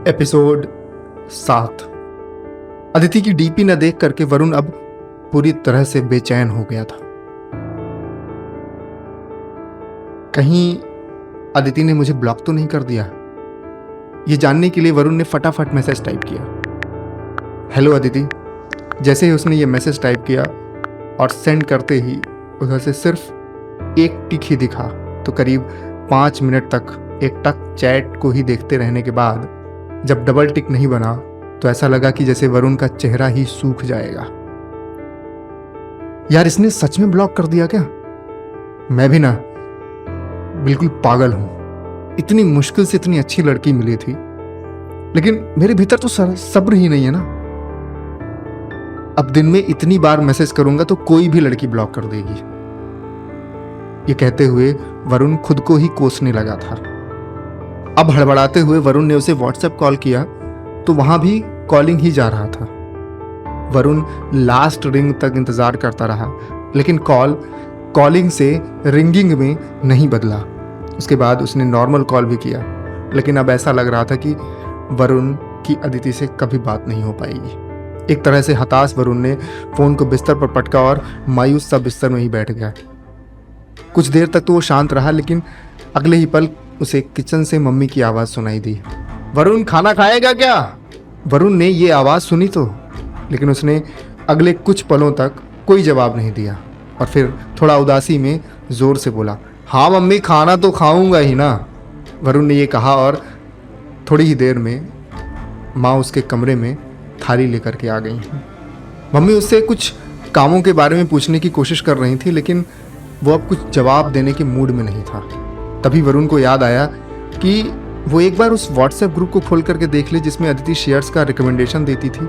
एपिसोड 7। अदिति की डीपी न देख करके वरुण अब पूरी तरह से बेचैन हो गया था। कहीं अदिति ने मुझे ब्लॉक तो नहीं कर दिया? ये जानने के लिए वरुण ने फटाफट मैसेज टाइप किया, हेलो अदिति। जैसे ही उसने ये मैसेज टाइप किया और सेंड करते ही उधर से सिर्फ एक टिक ही दिखा, तो करीब 5 मिनट तक एक टक चैट को ही देखते रहने के बाद जब डबल टिक नहीं बना तो ऐसा लगा कि जैसे वरुण का चेहरा ही सूख जाएगा। यार, इसने सच में ब्लॉक कर दिया क्या? मैं भी ना बिल्कुल पागल हूं। इतनी मुश्किल से इतनी अच्छी लड़की मिली थी, लेकिन मेरे भीतर तो सब्र ही नहीं है ना। अब दिन में इतनी बार मैसेज करूंगा तो कोई भी लड़की ब्लॉक कर देगी। ये कहते हुए वरुण खुद को ही कोसने लगा था। अब हड़बड़ाते हुए वरुण ने उसे व्हाट्सएप कॉल किया तो वहां भी कॉलिंग ही जा रहा था। वरुण लास्ट रिंग तक इंतजार करता रहा, लेकिन कॉलिंग से रिंगिंग में नहीं बदला। उसके बाद उसने नॉर्मल कॉल भी किया, लेकिन अब ऐसा लग रहा था कि वरुण की अदिति से कभी बात नहीं हो पाएगी। एक तरह से हताश वरुण ने फोन को बिस्तर पर पटका और मायूस सा बिस्तर में ही बैठ गया। कुछ देर तक तो वो शांत रहा, लेकिन अगले ही पल उसे किचन से मम्मी की आवाज़ सुनाई दी, वरुण खाना खाएगा क्या? वरुण ने ये आवाज़ सुनी तो, लेकिन उसने अगले कुछ पलों तक कोई जवाब नहीं दिया और फिर थोड़ा उदासी में ज़ोर से बोला, हाँ मम्मी, खाना तो खाऊंगा ही ना। वरुण ने ये कहा और थोड़ी ही देर में माँ उसके कमरे में थाली लेकर के आ गई। मम्मी उससे कुछ कामों के बारे में पूछने की कोशिश कर रही थी, लेकिन वो अब कुछ जवाब देने के मूड में नहीं था। तभी वरुण को याद आया कि वो एक बार उस व्हाट्सएप ग्रुप को खोल करके देख ले जिसमें अदिति शेयर्स का रिकमेंडेशन देती थी।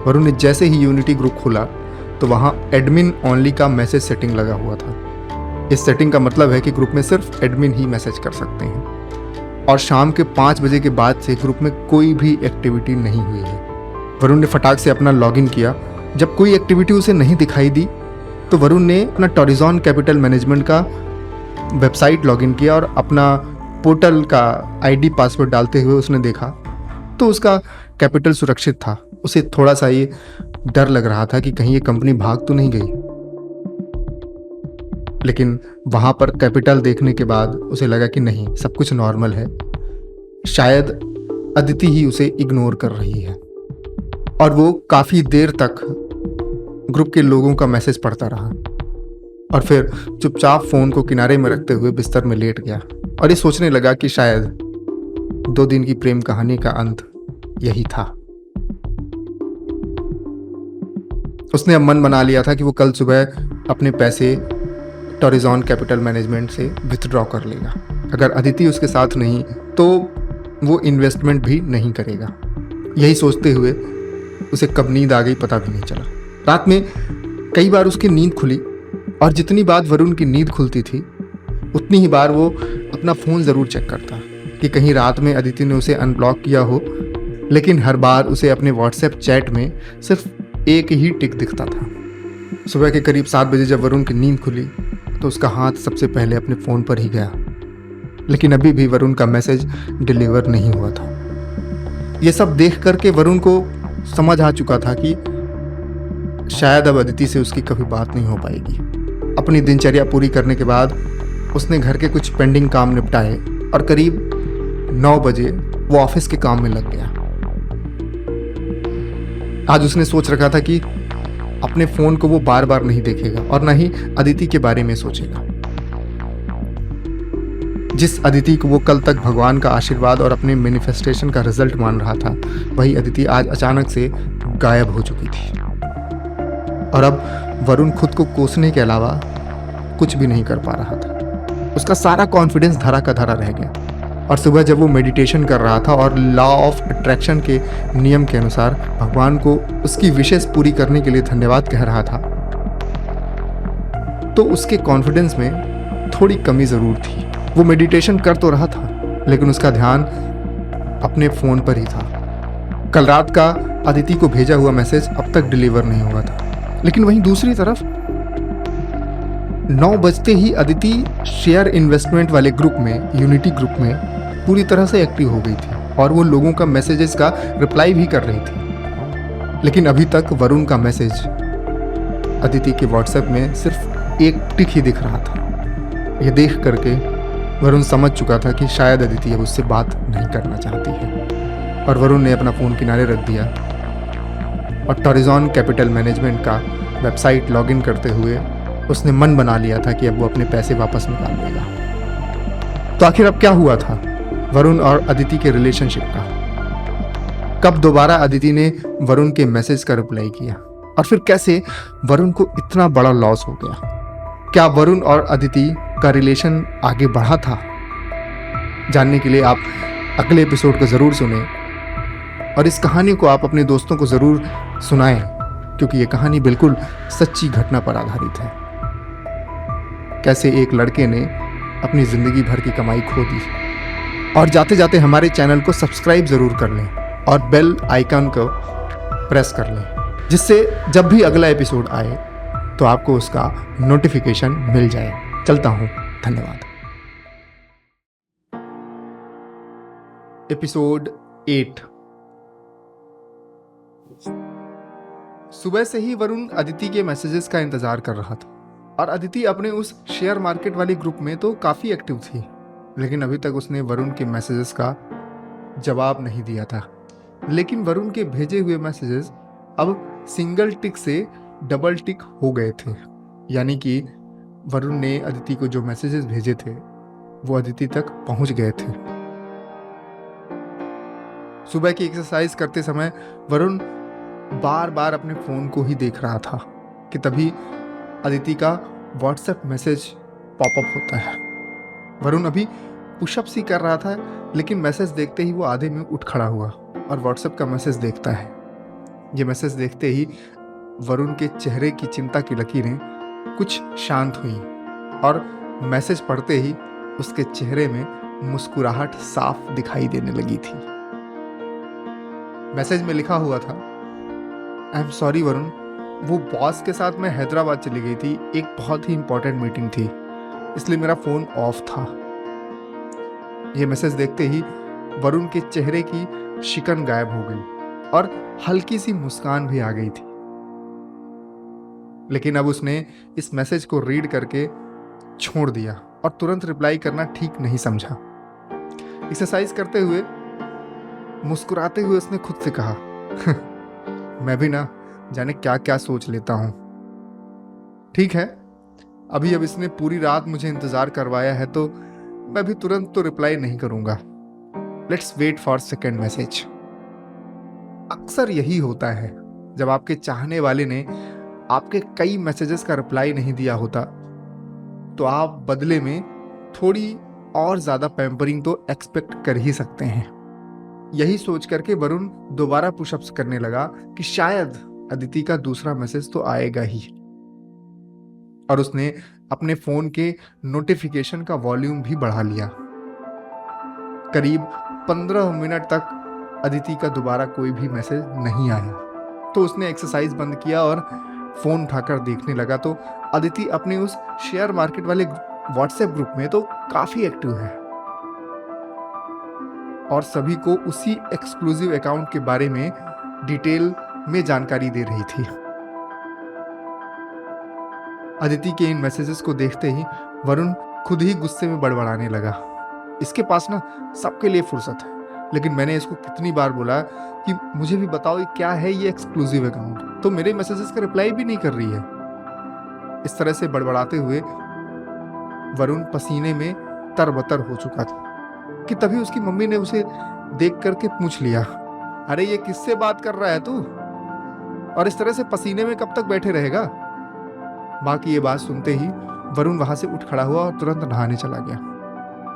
वरुण ने जैसे ही यूनिटी ग्रुप खोला तो वहाँ एडमिन ओनली का मैसेज सेटिंग लगा हुआ था। इस सेटिंग का मतलब है कि ग्रुप में सिर्फ एडमिन ही मैसेज कर सकते हैं और शाम के 5 बजे के बाद से ग्रुप में कोई भी एक्टिविटी नहीं हुई है। वरुण ने फटाक से अपना लॉगिन किया। जब कोई एक्टिविटी उसे नहीं दिखाई दी तो वरुण ने अपना टॉरिजॉन कैपिटल मैनेजमेंट का वेबसाइट लॉगिन किया और अपना पोर्टल का आईडी पासवर्ड डालते हुए उसने देखा तो उसका कैपिटल सुरक्षित था। उसे थोड़ा सा ये डर लग रहा था कि कहीं ये कंपनी भाग तो नहीं गई, लेकिन वहां पर कैपिटल देखने के बाद उसे लगा कि नहीं, सब कुछ नॉर्मल है। शायद अदिति ही उसे इग्नोर कर रही है। और वो काफ़ी देर तक ग्रुप के लोगों का मैसेज पढ़ता रहा और फिर चुपचाप फ़ोन को किनारे में रखते हुए बिस्तर में लेट गया और ये सोचने लगा कि शायद 2 दिन की प्रेम कहानी का अंत यही था। उसने अब मन बना लिया था कि वो कल सुबह अपने पैसे टॉरिजॉन कैपिटल मैनेजमेंट से विथड्रॉ कर लेगा। अगर अदिति उसके साथ नहीं तो वो इन्वेस्टमेंट भी नहीं करेगा। यही सोचते हुए उसे कब नींद आ गई पता भी नहीं चला। रात में कई बार उसकी नींद खुली और जितनी बार वरुण की नींद खुलती थी उतनी ही बार वो अपना फ़ोन ज़रूर चेक करता कि कहीं रात में अदिति ने उसे अनब्लॉक किया हो, लेकिन हर बार उसे अपने व्हाट्सएप चैट में सिर्फ एक ही टिक दिखता था। सुबह के करीब 7 बजे जब वरुण की नींद खुली तो उसका हाथ सबसे पहले अपने फ़ोन पर ही गया, लेकिन अभी भी वरुण का मैसेज डिलीवर नहीं हुआ था। ये सब देख करके वरुण को समझ आ चुका था कि शायद अब अदिति से उसकी कभी बात नहीं हो पाएगी। अपनी दिनचर्या पूरी करने के बाद उसने घर के कुछ पेंडिंग काम निपटाए और करीब 9 बजे वो ऑफिस के काम में लग गया। आज उसने सोच रखा था कि अपने फोन को वो बार बार नहीं देखेगा और न ही अदिति के बारे में सोचेगा। जिस अदिति को वो कल तक भगवान का आशीर्वाद और अपने मैनिफेस्टेशन का रिजल्ट मान रहा था, वही अदिति आज अचानक से गायब हो चुकी थी। और अब वरुण खुद को कोसने के अलावा कुछ भी नहीं कर पा रहा था। उसका सारा कॉन्फिडेंस धरा का धरा रह गया। और सुबह जब वो मेडिटेशन कर रहा था और लॉ ऑफ अट्रैक्शन के नियम के अनुसार भगवान को उसकी विशेष पूरी करने के लिए धन्यवाद कह रहा था, तो उसके कॉन्फिडेंस में थोड़ी कमी ज़रूर थी। वो मेडिटेशन कर तो रहा था, लेकिन उसका ध्यान अपने फ़ोन पर ही था। कल रात का अदिति को भेजा हुआ मैसेज अब तक डिलीवर नहीं हुआ था। लेकिन वहीं दूसरी तरफ 9 बजते ही अदिति शेयर इन्वेस्टमेंट वाले ग्रुप में, यूनिटी ग्रुप में पूरी तरह से एक्टिव हो गई थी और वो लोगों का मैसेजेस का रिप्लाई भी कर रही थी। लेकिन अभी तक वरुण का मैसेज अदिति के व्हाट्सएप में सिर्फ एक टिक ही दिख रहा था। यह देख करके वरुण समझ चुका था कि शायद अदिति अब उससे बात नहीं करना चाहती है और वरुण ने अपना फ़ोन किनारे रख दिया और टॉरिजॉन कैपिटल मैनेजमेंट का वेबसाइट लॉगिन करते हुए उसने मन बना लिया था कि अब वो अपने पैसे वापस निकाल लेगा। तो आखिर अब क्या हुआ था वरुण और अदिति के रिलेशनशिप का? कब दोबारा अदिति ने वरुण के मैसेज का रिप्लाई किया और फिर कैसे वरुण को इतना बड़ा लॉस हो गया? क्या वरुण और अदिति का रिलेशन आगे बढ़ा था? जानने के लिए आप अगले एपिसोड को ज़रूर सुनें और इस कहानी को आप अपने दोस्तों को ज़रूर सुनाएं, क्योंकि ये कहानी बिल्कुल सच्ची घटना पर आधारित है। कैसे एक लड़के ने अपनी ज़िंदगी भर की कमाई खो दी। और जाते जाते हमारे चैनल को सब्सक्राइब ज़रूर कर लें और बेल आइकन को प्रेस कर लें, जिससे जब भी अगला एपिसोड आए तो आपको उसका नोटिफिकेशन मिल जाए। चलता हूँ, धन्यवाद। एपिसोड 8। सुबह से ही वरुण अदिति के मैसेजेस का इंतजार कर रहा था और अदिति अपने उस शेयर मार्केट वाले ग्रुप में तो काफ़ी एक्टिव थी, लेकिन अभी तक उसने वरुण के मैसेजेस का जवाब नहीं दिया था। लेकिन वरुण के भेजे हुए मैसेजेस अब सिंगल टिक से डबल टिक हो गए थे, यानी कि वरुण ने अदिति को जो मैसेजेस भेजे थे वो अदिति तक पहुंच गए थे। सुबह की एक्सरसाइज करते समय वरुण बार बार अपने फ़ोन को ही देख रहा था कि तभी अदिति का व्हाट्सएप मैसेज पॉपअप होता है। वरुण अभी पुशअप्स ही कर रहा था, लेकिन मैसेज देखते ही वो आधे में उठ खड़ा हुआ और व्हाट्सएप का मैसेज देखता है। ये मैसेज देखते ही वरुण के चेहरे की चिंता की लकीरें कुछ शांत हुई और मैसेज पढ़ते ही उसके चेहरे में मुस्कुराहट साफ दिखाई देने लगी थी। मैसेज में लिखा हुआ था, आई एम सॉरी वरुण, वो बॉस के साथ मैं हैदराबाद चली गई थी, एक बहुत ही इंपॉर्टेंट मीटिंग थी, इसलिए मेरा फ़ोन ऑफ था। यह मैसेज देखते ही वरुण के चेहरे की शिकन गायब हो गई और हल्की सी मुस्कान भी आ गई थी। लेकिन अब उसने इस मैसेज को रीड करके छोड़ दिया और तुरंत रिप्लाई करना ठीक नहीं समझा। एक्सरसाइज करते हुए मुस्कुराते हुए उसने खुद से कहा, मैं भी ना जाने क्या क्या सोच लेता हूं। ठीक है, अभी अब इसने पूरी रात मुझे इंतजार करवाया है तो मैं भी तुरंत तो रिप्लाई नहीं करूंगा। Let's wait for second message. अक्सर यही होता है, जब आपके चाहने वाले ने आपके कई मैसेजेस का रिप्लाई नहीं दिया होता तो आप बदले में थोड़ी और ज़्यादा पैम्परिंग तो एक्सपेक्ट कर ही सकते हैं। यही सोच करके वरुण दोबारा पुशअप्स करने लगा कि शायद अदिति का दूसरा मैसेज तो आएगा ही, और उसने अपने फ़ोन के नोटिफिकेशन का वॉल्यूम भी बढ़ा लिया। करीब 15 मिनट तक अदिति का दोबारा कोई भी मैसेज नहीं आया, तो उसने एक्सरसाइज बंद किया और फ़ोन उठाकर देखने लगा तो अदिति अपने उस शेयर मार्केट वाले व्हाट्सएप ग्रुप में तो काफ़ी एक्टिव है और सभी को उसी एक्सक्लूसिव अकाउंट के बारे में डिटेल में जानकारी दे रही थी। अदिति के इन मैसेजेस को देखते ही वरुण खुद ही गुस्से में बड़बड़ाने लगा। इसके पास ना सबके लिए फुर्सत है, लेकिन मैंने इसको कितनी बार बोला कि मुझे भी बताओ ये क्या है ये एक्सक्लूसिव अकाउंट, तो मेरे मैसेजेस का रिप्लाई भी नहीं कर रही है। इस तरह से बड़बड़ाते हुए वरुण पसीने में तरबतर हो चुका था कि तभी उसकी मम्मी ने उसे देख करके पूछ लिया, अरे ये किससे बात कर रहा है तू, और इस तरह से पसीने में कब तक बैठे रहेगा? माँ की ये बात सुनते ही वरुण वहां से उठ खड़ा हुआ और तुरंत नहाने चला गया।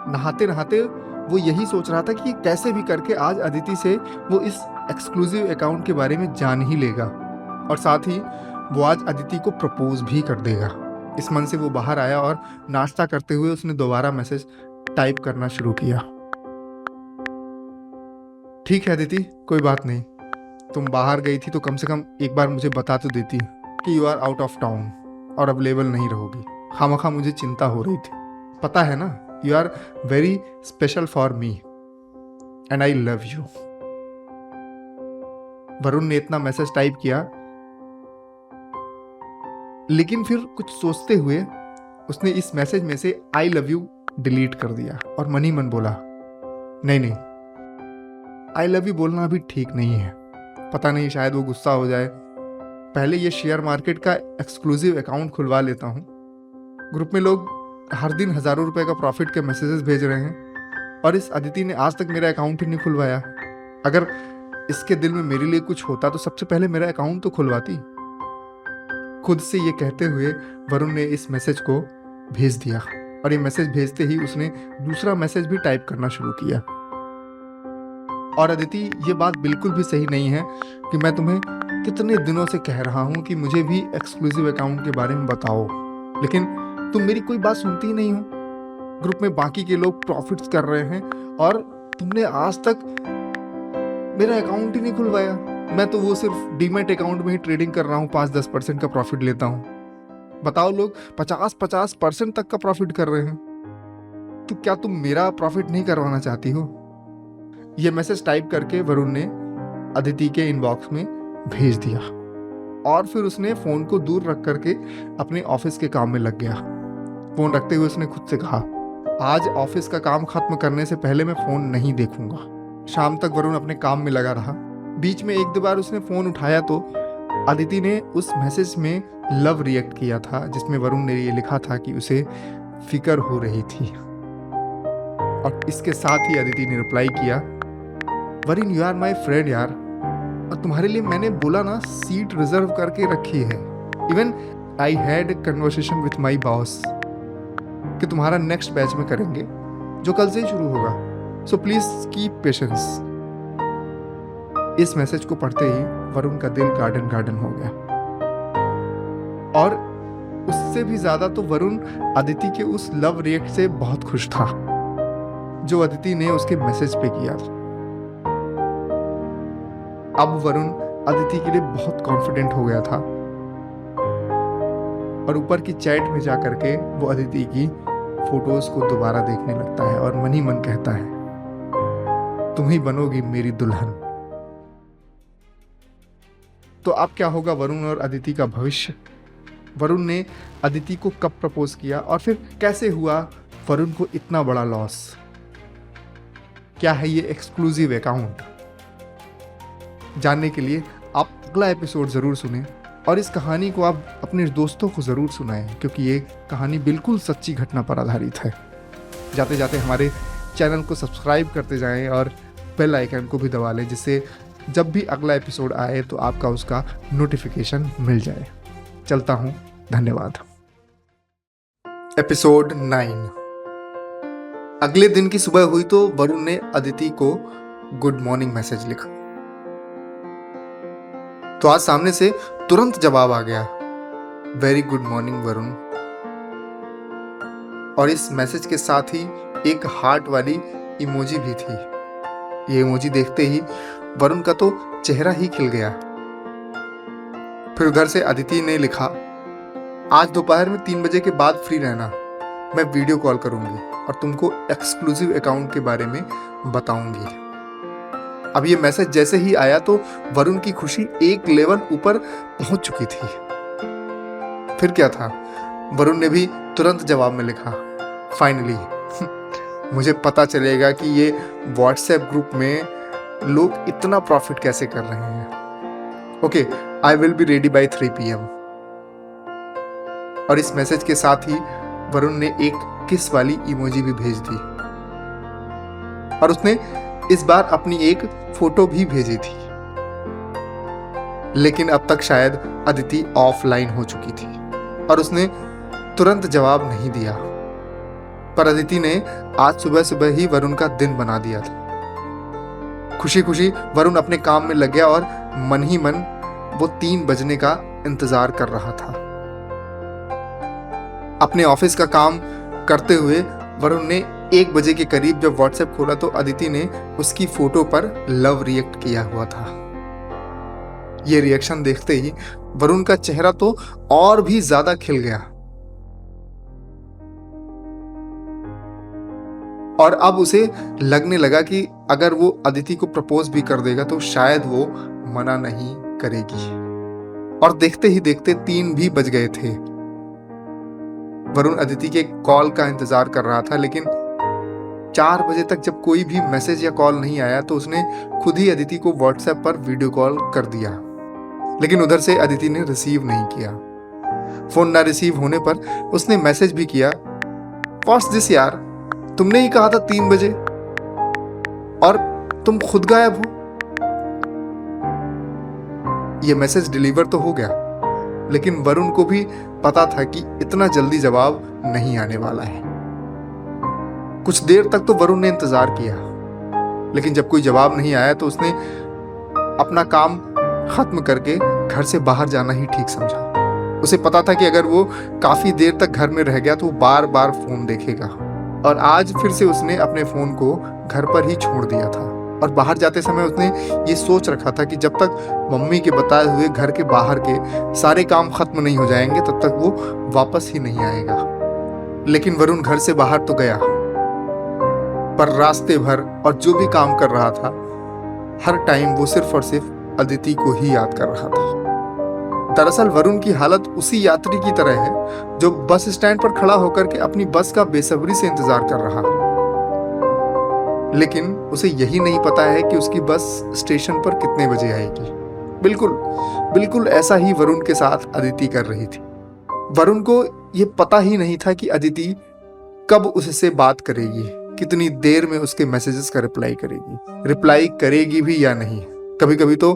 नहाते नहाते वो यही सोच रहा था कि कैसे भी करके आज अदिति से वो इस एक्सक्लूसिव अकाउंट के बारे में जान ही लेगा और साथ ही वो आज अदिति को प्रपोज भी कर देगा। इस मन से वो बाहर आया और नाश्ता करते हुए उसने दोबारा मैसेज टाइप करना शुरू किया। ठीक है अदिति, कोई बात नहीं, तुम बाहर गई थी तो कम से कम एक बार मुझे बता तो देती कि you are out of town और अवेलेबल नहीं रहोगी। खामखा मुझे चिंता हो रही थी। पता है ना, you are very special for me and I love you. Varun ने इतना मैसेज टाइप किया, लेकिन फिर कुछ सोचते हुए उसने इस मैसेज में से आई लव यू डिलीट कर दिया और मन ही मन बोला, नहीं, आई लव यू बोलना अभी ठीक नहीं है। पता नहीं, शायद वो गुस्सा हो जाए। पहले ये शेयर मार्केट का एक्सक्लूसिव अकाउंट खुलवा लेता हूँ। ग्रुप में लोग हर दिन हजारों रुपए का प्रॉफिट के मैसेजेस भेज रहे हैं और इस अदिति ने आज तक मेरा अकाउंट ही नहीं खुलवाया। अगर इसके दिल में मेरे लिए कुछ होता तो सबसे पहले मेरा अकाउंट तो खुलवाती। खुद से ये कहते हुए वरुण ने इस मैसेज को भेज दिया और ये मैसेज भेजते ही उसने दूसरा मैसेज भी टाइप करना शुरू किया। और अदिति, ये बात बिल्कुल भी सही नहीं है कि मैं तुम्हें कितने दिनों से कह रहा हूँ कि मुझे भी एक्सक्लूसिव अकाउंट के बारे में बताओ, लेकिन तुम मेरी कोई बात सुनती ही नहीं हो। ग्रुप में बाकी के लोग प्रॉफिट्स कर रहे हैं और तुमने आज तक मेरा अकाउंट ही नहीं खुलवाया। मैं तो वो सिर्फ डीमैट अकाउंट में ही ट्रेडिंग कर रहा हूँ, 5-10% का प्रॉफिट लेता हूँ। बताओ, लोग 50-50% तक का प्रॉफिट कर रहे हैं, तो क्या तुम मेरा प्रॉफिट नहीं करवाना चाहती हो? ये मैसेज टाइप करके वरुण ने अदिति के इनबॉक्स में भेज दिया और फिर उसने फोन को दूर रख करके अपने ऑफिस के काम में लग गया। फोन रखते हुए उसने खुद से कहा, आज ऑफिस का काम खत्म करने से पहले मैं फोन नहीं देखूंगा। शाम तक वरुण अपने काम में लगा रहा। बीच में 1-2 बार उसने फोन उठाया तो अदिति ने उस मैसेज में लव रिएक्ट किया था, जिसमें वरुण ने ये लिखा था कि उसे फिक्र हो रही थी। और इसके साथ ही अदिति ने रिप्लाई किया, Varun you are my friend यार, और तुम्हारे लिए मैंने बोला ना सीट रिजर्व करके रखी है। Even I had conversation with my boss कि तुम्हारा नेक्स्ट बैच में करेंगे जो कल से ही शुरू होगा, सो प्लीज कीप पेशेंस। इस मैसेज को पढ़ते ही वरुण का दिल गार्डन हो गया और उससे भी ज्यादा तो वरुण अदिति के उस लव रिएक्ट से बहुत खुश था जो अदिति ने उसके मैसेज पे किया। अब वरुण अदिति के लिए बहुत कॉन्फिडेंट हो गया था और ऊपर की चैट में जा करके वो अदिति की फोटोज को दोबारा देखने लगता है और मन ही मन कहता है, तुम ही बनोगी मेरी दुल्हन। तो अब क्या होगा वरुण और अदिति का भविष्य? वरुण ने अदिति को कब प्रपोज किया और फिर कैसे हुआ वरुण को इतना बड़ा लॉस? क्या है ये एक्सक्लूसिव अकाउंट? जानने के लिए आप अगला एपिसोड ज़रूर सुनें और इस कहानी को आप अपने दोस्तों को ज़रूर सुनाएं, क्योंकि ये कहानी बिल्कुल सच्ची घटना पर आधारित है। जाते जाते हमारे चैनल को सब्सक्राइब करते जाएं और बेल आइकन को भी दबा लें, जिससे जब भी अगला एपिसोड आए तो आपका उसका नोटिफिकेशन मिल जाए। चलता हूँ, धन्यवाद। एपिसोड 9। अगले दिन की सुबह हुई तो वरुण ने अदिति को गुड मॉर्निंग मैसेज लिखा, तो आज सामने से तुरंत जवाब आ गया, वेरी गुड मॉर्निंग वरुण। और इस मैसेज के साथ ही एक हार्ट वाली इमोजी भी थी। ये इमोजी देखते ही वरुण का तो चेहरा ही खिल गया। फिर उधर से अदिति ने लिखा, आज दोपहर में 3 बजे के बाद फ्री रहना, मैं वीडियो कॉल करूंगी और तुमको एक्सक्लूसिव अकाउंट के बारे में बताऊंगी। अब ये मैसेज जैसे ही आया तो वरुण की खुशी एक लेवल ऊपर पहुंच चुकी थी। फिर क्या था, वरुण ने भी तुरंत जवाब में लिखा, फाइनली मुझे पता चलेगा कि ये व्हाट्सएप ग्रुप में लोग इतना प्रॉफिट कैसे कर रहे हैं। Okay, I will be ready bye 3 PM। और इस मैसेज के साथ ही वरुण ने एक किस वाली इमोजी भी भेज दी और उसने इस बार अपनी एक फोटो भी भेजी थी। लेकिन अब तक शायद अदिति ऑफलाइन हो चुकी थी। और उसने तुरंत जवाब नहीं दिया। पर अदिति ने आज सुबह सुबह ही वरुण का दिन बना दिया था। खुशी खुशी वरुण अपने काम में लग गया और मन ही मन वो 3 बजने का इंतजार कर रहा था। अपने ऑफिस का काम करते हुए वरुण ने 1 बजे के करीब जब व्हाट्सएप खोला तो अदिति ने उसकी फोटो पर लव रिएक्ट किया हुआ था। ये रिएक्शन देखते ही वरुण का चेहरा तो और भी ज्यादा खिल गया और अब उसे लगने लगा कि अगर वो अदिति को प्रपोज भी कर देगा तो शायद वो मना नहीं करेगी। और देखते ही देखते 3 भी बज गए थे। वरुण अदिति के कॉल का इंतजार कर रहा था, लेकिन 4 बजे तक जब कोई भी मैसेज या कॉल नहीं आया तो उसने खुद ही अदिति को व्हाट्सएप पर वीडियो कॉल कर दिया, लेकिन उधर से अदिति ने रिसीव नहीं किया। फोन ना रिसीव होने पर उसने मैसेज भी किया, व्हाट्स दिस यार, तुमने ही कहा था 3 बजे और तुम खुद गायब हो। यह मैसेज डिलीवर तो हो गया, लेकिन वरुण को भी पता था कि इतना जल्दी जवाब नहीं आने वाला है। कुछ देर तक तो वरुण ने इंतजार किया, लेकिन जब कोई जवाब नहीं आया तो उसने अपना काम खत्म करके घर से बाहर जाना ही ठीक समझा। उसे पता था कि अगर वो काफी देर तक घर में रह गया तो वो बार बार फोन देखेगा, और आज फिर से उसने अपने फोन को घर पर ही छोड़ दिया था। और बाहर जाते समय उसने ये सोच रखा था कि जब तक मम्मी के बताए हुए घर के बाहर के सारे काम खत्म नहीं हो जाएंगे तब तक वो वापस ही नहीं आएगा। लेकिन वरुण घर से बाहर तो गया, पर रास्ते भर और जो भी काम कर रहा था हर टाइम वो सिर्फ और सिर्फ अदिति को ही याद कर रहा था। दरअसल वरुण की हालत उसी यात्री की तरह है जो बस स्टैंड पर खड़ा होकर के अपनी बस का बेसब्री से इंतजार कर रहा है, लेकिन उसे यही नहीं पता है कि उसकी बस स्टेशन पर कितने बजे आएगी। बिल्कुल ऐसा ही वरुण के साथ अदिति कर रही थी। वरुण को यह पता ही नहीं था कि अदिति कब उससे बात करेगी, कितनी देर में उसके मैसेजेस का रिप्लाई करेगी भी या नहीं। कभी कभी तो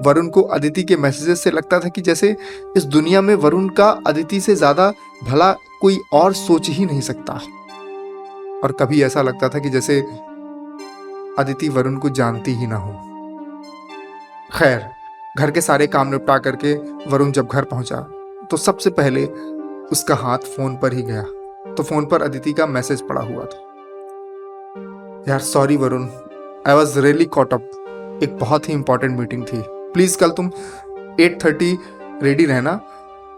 वरुण को अदिति के मैसेजेस से लगता था कि जैसे इस दुनिया में वरुण का अदिति से ज्यादा भला कोई और सोच ही नहीं सकता, और कभी ऐसा लगता था कि जैसे अदिति वरुण को जानती ही ना हो। खैर, घर के सारे काम निपटा करके वरुण जब घर पहुंचा तो सबसे पहले उसका हाथ फोन पर ही गया, तो फोन पर अदिति का मैसेज पड़ा हुआ था। यार sorry Varun, I was really caught up, एक बहुत ही इंपॉर्टेंट मीटिंग थी, प्लीज कल तुम 8:30 रेडी रहना,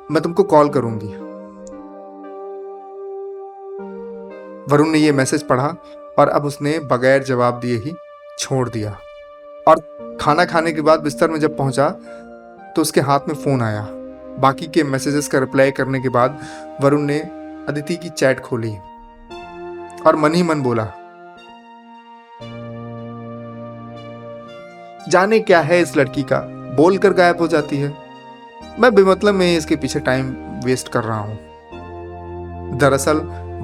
मैं तुमको कॉल करूंगी। वरुण ने यह मैसेज पढ़ा और अब उसने बगैर जवाब दिए ही छोड़ दिया। और खाना खाने के बाद बिस्तर में जब पहुंचा तो उसके हाथ में फोन आया। बाकी के मैसेजेस का रिप्लाई करने के बाद वरुण ने अदिति की चैट खोली और मन ही मन बोला, जाने क्या है इस लड़की का, बोलकर गायब हो जाती है, मैं बेमतलब में इसके पीछे टाइम वेस्ट कर रहा हूं। दरअसल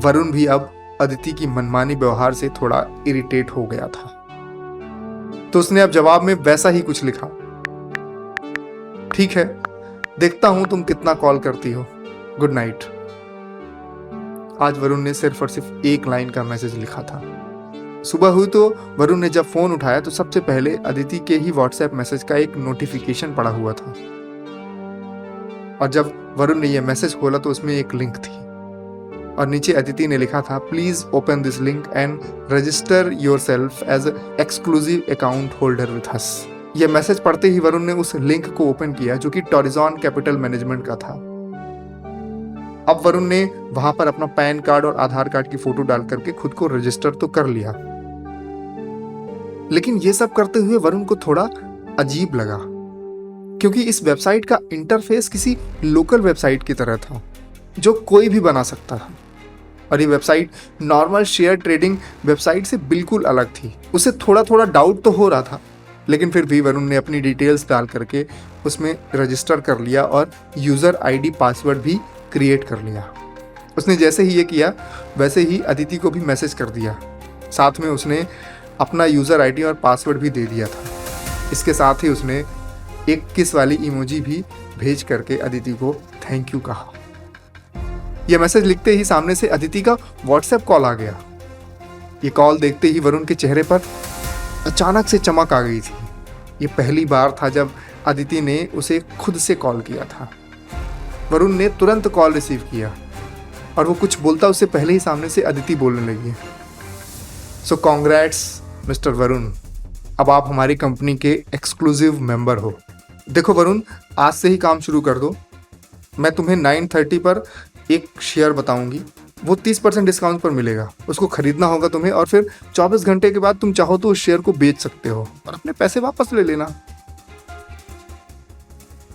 वरुण भी अब अदिति की मनमानी व्यवहार से थोड़ा इरिटेट हो गया था, तो उसने अब जवाब में वैसा ही कुछ लिखा, ठीक है, देखता हूं तुम कितना कॉल करती हो, गुड नाइट। आज वरुण ने सिर्फ और सिर्फ 1 लाइन का मैसेज लिखा था। सुबह हुई तो वरुण ने जब फोन उठाया तो सबसे पहले अदिति के ही व्हाट्सएप मैसेज का एक नोटिफिकेशन पड़ा हुआ था, और जब वरुण ने यह मैसेज खोला तो उसमें एक लिंक थी और नीचे अदिति ने लिखा था, please open this link and register yourself as exclusive account holder with us. यह मैसेज पढ़ते ही वरुण ने उस लिंक को ओपन किया जो कि टॉरिजॉन कैपिटल मैनेजमेंट का था। अब वरुण ने वहां पर अपना पैन कार्ड और आधार कार्ड की फोटो डाल करके खुद को रजिस्टर तो कर लिया, लेकिन यह सब करते हुए वरुण को थोड़ा अजीब लगा, क्योंकि इस वेबसाइट का इंटरफेस किसी लोकल वेबसाइट की तरह था जो कोई भी बना सकता था, और ये website normal share trading website से बिल्कुल अलग थी। उसे थोड़ा थोड़ा डाउट तो हो रहा था, लेकिन फिर भी वरुण ने अपनी डिटेल्स डाल करके उसमें रजिस्टर कर लिया और यूज़र आईडी पासवर्ड भी क्रिएट कर लिया। उसने जैसे ही ये किया वैसे ही अदिति को भी मैसेज कर दिया, साथ में उसने अपना यूज़र आईडी और पासवर्ड भी दे दिया था। इसके साथ ही उसने एक किस वाली इमोजी भी भेज करके अदिति को थैंक यू कहा। यह मैसेज लिखते ही सामने से अदिति का व्हाट्सएप कॉल आ गया। ये कॉल देखते ही वरुण के चेहरे पर अचानक से चमक आ गई थी। ये पहली बार था जब अदिति ने उसे खुद से कॉल किया था। वरुण ने तुरंत कॉल रिसीव किया और वो कुछ बोलता उससे पहले ही सामने से अदिति बोलने लगी। सो कॉन्ग्रेट्स मिस्टर वरुण, अब आप हमारी कंपनी के एक्सक्लूसिव मेंबर हो। देखो वरुण, आज से ही काम शुरू कर दो। मैं तुम्हें 9:30 पर एक शेयर बताऊंगी, वो 30% डिस्काउंट पर मिलेगा। उसको खरीदना होगा तुम्हें और फिर 24 घंटे के बाद तुम चाहो तो उस शेयर को बेच सकते हो और अपने पैसे वापस ले लेना।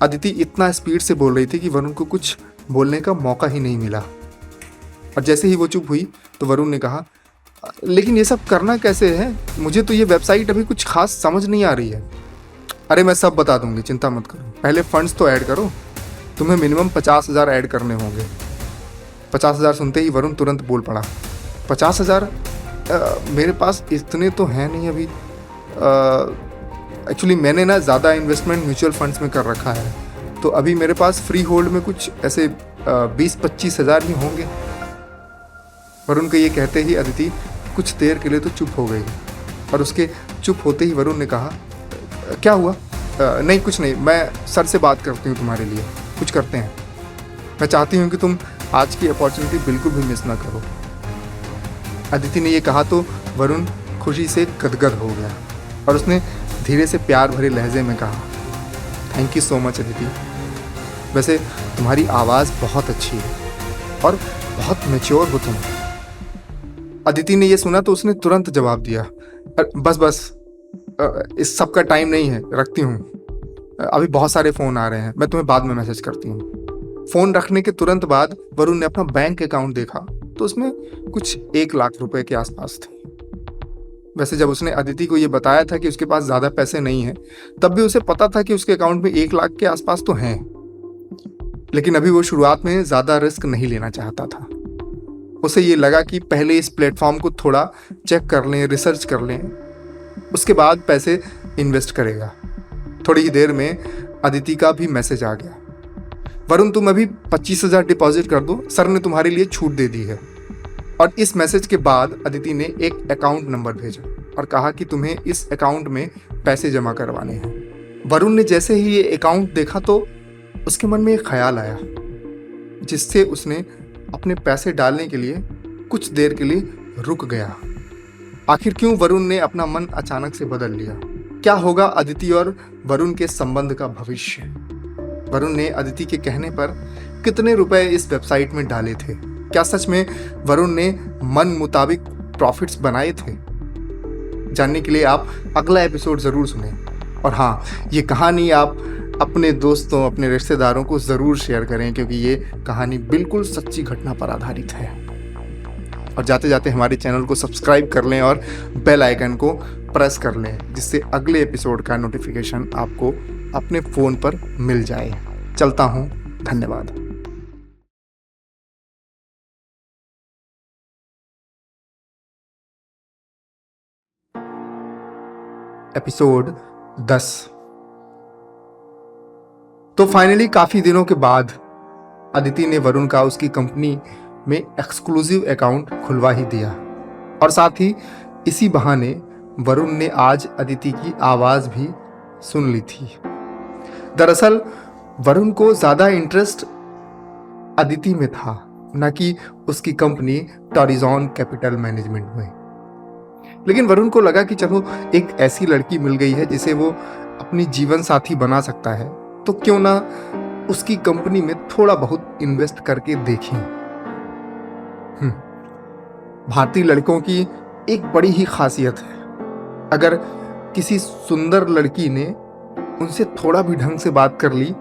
अदिति इतना स्पीड से बोल रही थी कि वरुण को कुछ बोलने का मौका ही नहीं मिला। और जैसे ही वो चुप हुई तो वरुण ने कहा, लेकिन ये सब करना कैसे है? मुझे तो ये वेबसाइट अभी कुछ खास समझ नहीं आ रही है। अरे मैं सब बता दूंगी, चिंता मत करो। पहले फंड्स तो ऐड करो। तुम्हें मिनिमम 50,000 ऐड करने होंगे। 50,000 सुनते ही वरुण तुरंत बोल पड़ा, 50,000? मेरे पास इतने तो हैं नहीं अभी। एक्चुअली मैंने ना ज़्यादा इन्वेस्टमेंट म्यूचुअल फंड्स में कर रखा है, तो अभी मेरे पास फ्री होल्ड में कुछ ऐसे 20-25 हज़ार ही होंगे। वरुण के ये कहते ही अदिति कुछ देर के लिए तो चुप हो गई और उसके चुप होते ही वरुण ने कहा, क्या हुआ? नहीं कुछ नहीं, मैं सर से बात करती हूँ तुम्हारे लिए, कुछ करते हैं। मैं चाहती हूँ कि तुम आज की अपॉर्चुनिटी बिल्कुल भी मिस ना करो। अदिति ने ये कहा तो वरुण खुशी से गदगद हो गया और उसने धीरे से प्यार भरे लहजे में कहा, thank you so much Aditi. वैसे तुम्हारी आवाज़ बहुत अच्छी है और बहुत मैच्योर हो तुम। अदिति ने ये सुना तो उसने तुरंत जवाब दिया, बस इस सब का टाइम नहीं है, रखती हूँ। अभी बहुत सारे फ़ोन आ रहे हैं, मैं तुम्हें बाद में मैसेज करती हूँ। फ़ोन रखने के तुरंत बाद वरुण ने अपना बैंक अकाउंट देखा तो उसमें कुछ 1 लाख रुपए के आसपास थे। वैसे जब उसने अदिति को ये बताया था कि उसके पास ज़्यादा पैसे नहीं हैं, तब भी उसे पता था कि उसके अकाउंट में 1 लाख के आसपास तो हैं। लेकिन अभी वो शुरुआत में ज़्यादा रिस्क नहीं लेना चाहता था। उसे ये लगा कि पहले इस प्लेटफॉर्म को थोड़ा चेक कर लें, रिसर्च कर लें, उसके बाद पैसे इन्वेस्ट करेगा। थोड़ी ही देर में अदिति का भी मैसेज आ गया, वरुण तुम अभी 25,000 डिपॉजिट कर दो, सर ने तुम्हारे लिए छूट दे दी है। और इस मैसेज के बाद अदिति ने एक अकाउंट नंबर भेजा और कहा कि तुम्हें इस अकाउंट में पैसे जमा करवाने हैं। वरुण ने जैसे ही ये अकाउंट देखा तो उसके मन में एक ख्याल आया, जिससे उसने अपने पैसे डालने के लिए कुछ देर के लिए रुक गया। आखिर क्यों वरुण ने अपना मन अचानक से बदल लिया? क्या होगा अदिति और वरुण के संबंध का भविष्य? वरुण ने अदिति के कहने पर कितने रुपए इस वेबसाइट में डाले थे? क्या सच में वरुण ने मन मुताबिक प्रॉफिट्स बनाए थे? जानने के लिए आप अगला एपिसोड ज़रूर सुनें। और हाँ, ये कहानी आप अपने दोस्तों, अपने रिश्तेदारों को ज़रूर शेयर करें, क्योंकि ये कहानी बिल्कुल सच्ची घटना पर आधारित है। और जाते जाते हमारे चैनल को सब्सक्राइब कर लें और बेल आइकन को प्रेस कर लें, जिससे अगले एपिसोड का नोटिफिकेशन आपको अपने फ़ोन पर मिल जाए। चलता हूँ, धन्यवाद। एपिसोड 10। तो फाइनली काफ़ी दिनों के बाद अदिति ने वरुण का उसकी कंपनी में एक्सक्लूसिव अकाउंट खुलवा ही दिया। और साथ ही इसी बहाने वरुण ने आज अदिति की आवाज़ भी सुन ली थी। दरअसल वरुण को ज़्यादा इंटरेस्ट अदिति में था, न कि उसकी कंपनी टॉरिजॉन कैपिटल मैनेजमेंट में। लेकिन वरुण को लगा कि चलो, एक ऐसी लड़की मिल गई है जिसे वो अपनी जीवन साथी बना सकता है, तो क्यों ना उसकी कंपनी में थोड़ा बहुत इन्वेस्ट करके देखें। भारतीय लड़कों की एक बड़ी ही खासियत है, अगर किसी सुंदर लड़की ने उनसे थोड़ा भी ढंग से बात कर ली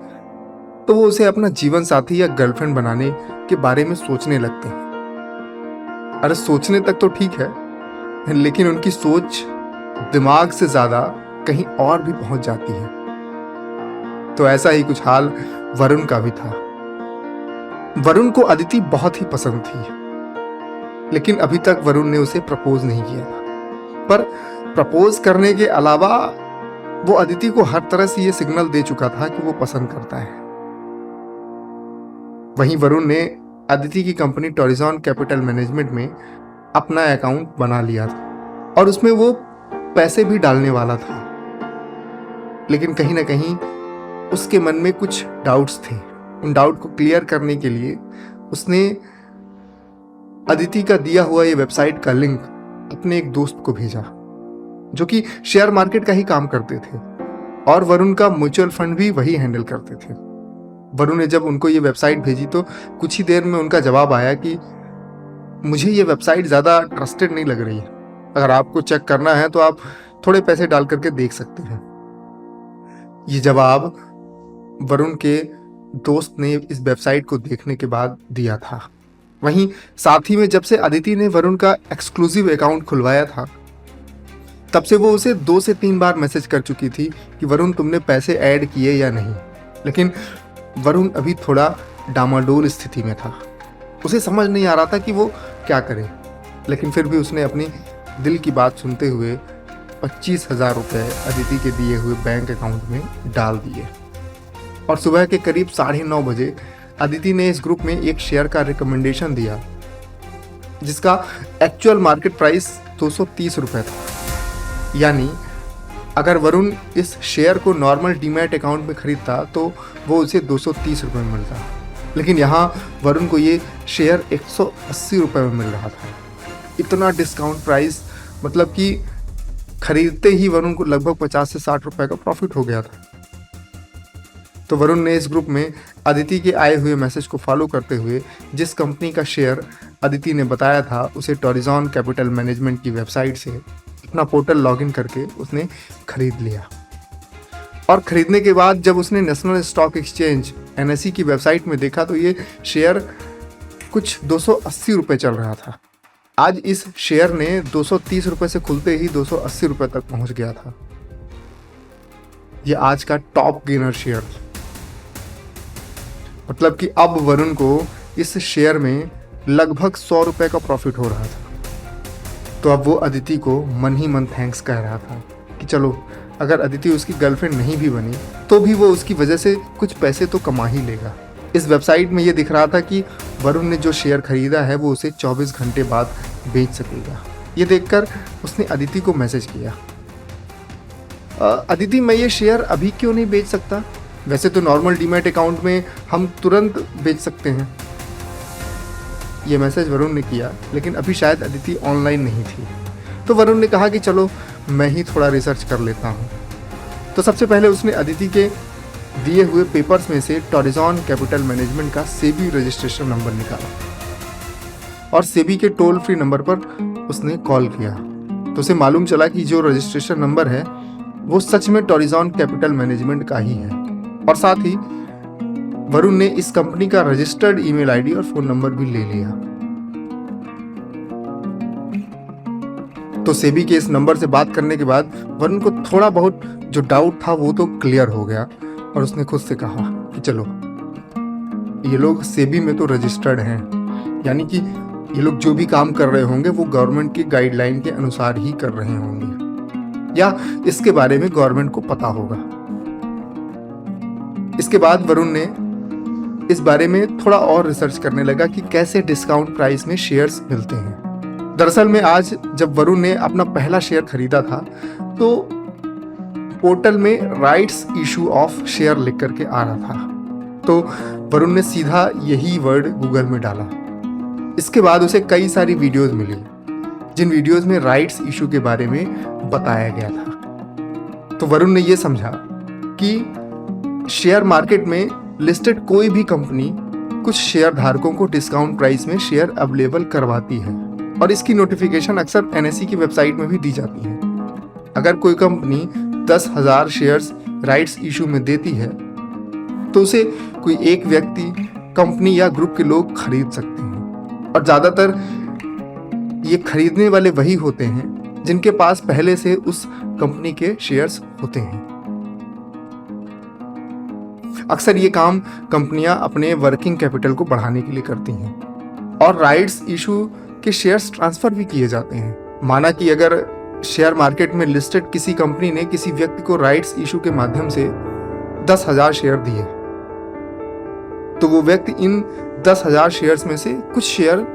तो वो उसे अपना जीवन साथी या गर्लफ्रेंड बनाने के बारे में सोचने लगते हैं। अरे सोचने तक तो ठीक है, लेकिन उनकी सोच दिमाग से ज्यादा कहीं और भी पहुंच जाती है। तो ऐसा ही कुछ हाल वरुण का भी था। वरुण को अदिति बहुत ही पसंद थी, लेकिन अभी तक वरुण ने उसे प्रपोज नहीं किया। पर प्रपोज करने के अलावा वो अदिति को हर तरह से ये सिग्नल दे चुका था कि वो पसंद करता है। वहीं वरुण ने अदिति की कंपनी टॉरिजॉन कैपिटल मैनेजमेंट में अपना अकाउंट बना लिया था और उसमें वो पैसे भी डालने वाला था। लेकिन कहीं ना कहीं उसके मन में कुछ डाउट्स थे। उन डाउट को क्लियर करने के लिए उसने अदिति का दिया हुआ ये वेबसाइट का लिंक अपने एक दोस्त को भेजा जो कि शेयर मार्केट का ही काम करते थे और वरुण का म्यूचुअल फंड भी वही हैंडल करते थे। वरुण ने जब उनको ये वेबसाइट भेजी तो कुछ ही देर में उनका जवाब आया कि मुझे ये वेबसाइट ज़्यादा ट्रस्टेड नहीं लग रही है। अगर आपको चेक करना है तो आप थोड़े पैसे डाल करके देख सकते हैं। ये जवाब वरुण के दोस्त ने इस वेबसाइट को देखने के बाद दिया था। वहीं साथ ही में जब से अदिति ने वरुण का एक्सक्लूसिव अकाउंट खुलवाया था तब से वो उसे 2 से 3 बार मैसेज कर चुकी थी कि वरुण तुमने पैसे ऐड किए या नहीं। लेकिन वरुण अभी थोड़ा डामाडोल स्थिति में था। उसे समझ नहीं आ रहा था कि वो क्या करे। लेकिन फिर भी उसने अपनी दिल की बात सुनते हुए 25,000 रुपये अदिति के दिए हुए बैंक अकाउंट में डाल दिए। और सुबह के करीब 9:30 बजे अदिति ने इस ग्रुप में एक शेयर का रिकमेंडेशन दिया जिसका एक्चुअल मार्केट प्राइस 230 रुपये था। यानी अगर वरुण इस शेयर को नॉर्मल डीमैट अकाउंट में खरीदता तो वो उसे 230 रुपये में मिलता। लेकिन यहाँ वरुण को ये शेयर 180 रुपये में मिल रहा था। इतना डिस्काउंट प्राइस, मतलब कि खरीदते ही वरुण को लगभग 50 से 60 रुपये का प्रॉफिट हो गया था। तो वरुण ने इस ग्रुप में अदिति के आए हुए मैसेज को फॉलो करते हुए जिस कंपनी का शेयर अदिति ने बताया था उसे टॉरिजॉन कैपिटल मैनेजमेंट की वेबसाइट से अपना पोर्टल लॉगिन करके उसने खरीद लिया। और खरीदने के बाद जब उसने नेशनल स्टॉक एक्सचेंज NSE की वेबसाइट में देखा तो ये शेयर कुछ 280 रुपये चल रहा था। आज इस शेयर ने 230 रुपये से खुलते ही 280 रुपये तक पहुंच गया था। ये आज का टॉप गेनर शेयर, मतलब कि अब वरुण को इस शेयर में लगभग 100 रुपये का प्रॉफिट हो रहा था। तो अब वो अदिति को मन ही मन थैंक्स कह रहा था कि चलो अगर अदिति उसकी गर्लफ्रेंड नहीं भी बनी तो भी वो उसकी वजह से कुछ पैसे तो कमा ही लेगा। इस वेबसाइट में ये दिख रहा था कि वरुण ने जो शेयर खरीदा है वो उसे 24 घंटे बाद बेच सकेगा। ये देखकर उसने अदिति को मैसेज किया, अदिति मैं ये शेयर अभी क्यों नहीं बेच सकता? वैसे तो नॉर्मल डीमैट अकाउंट में हम तुरंत बेच सकते हैं। ये मैसेज वरुण ने किया, लेकिन अभी शायद अदिति ऑनलाइन नहीं थी। तो वरुण ने कहा कि चलो मैं ही थोड़ा रिसर्च कर लेता हूँ। तो सबसे पहले उसने अदिति के दिए हुए पेपर्स में से टॉरिजॉन कैपिटल मैनेजमेंट का सेबी रजिस्ट्रेशन नंबर निकाला और सेबी के टोल फ्री नंबर पर उसने कॉल किया। तो उसे मालूम चला कि जो रजिस्ट्रेशन नंबर है वो सच में टॉरिजॉन कैपिटल मैनेजमेंट का ही है। और साथ ही वरुण ने इस कंपनी का रजिस्टर्ड ईमेल आईडी और फोन नंबर भी ले लिया। तो सेबी के इस नंबर से बात करने के बाद वरुण को थोड़ा बहुत जो डाउट था वो तो क्लियर हो गया और उसने खुद से कहा कि चलो ये लोग सेबी में तो रजिस्टर्ड हैं, यानी कि ये लोग जो भी काम कर रहे होंगे वो गवर्नमेंट की गाइडलाइन के अनुसार ही कर रहे होंगे या इसके बारे में गवर्नमेंट को पता होगा। इसके बाद वरुण ने इस बारे में थोड़ा और रिसर्च करने लगा कि कैसे डिस्काउंट प्राइस में शेयर्स मिलते हैं। दरअसल में आज जब वरुण ने अपना पहला शेयर खरीदा था तो पोर्टल में राइट्स इशू ऑफ शेयर लिख करके आ रहा था। तो वरुण ने सीधा यही वर्ड गूगल में डाला। इसके बाद उसे कई सारी वीडियोस मिली जिन वीडियोस में राइट्स इशू के बारे में बताया गया था। तो वरुण ने यह समझा कि शेयर मार्केट में लिस्टेड कोई भी कंपनी कुछ शेयर धारकों को डिस्काउंट प्राइस में शेयर अवेलेबल करवाती है और इसकी नोटिफिकेशन अक्सर NSE की वेबसाइट में भी दी जाती है। अगर कोई कंपनी 10,000 शेयर्स राइट्स इशू में देती है तो उसे कोई एक व्यक्ति, कंपनी या ग्रुप के लोग खरीद सकते हैं और ज़्यादातर ये खरीदने वाले वही होते हैं जिनके पास पहले से उस कंपनी के शेयर्स होते हैं। अक्सर ये काम कंपनियां अपने वर्किंग कैपिटल को बढ़ाने के लिए करती हैं और राइट्स इशू के शेयर्स ट्रांसफर भी किए जाते हैं। माना कि अगर शेयर मार्केट में लिस्टेड किसी कंपनी ने किसी व्यक्ति को राइट्स इशू के माध्यम से 10,000 शेयर दिए तो वो व्यक्ति इन 10,000 शेयर्स में से कुछ शेयर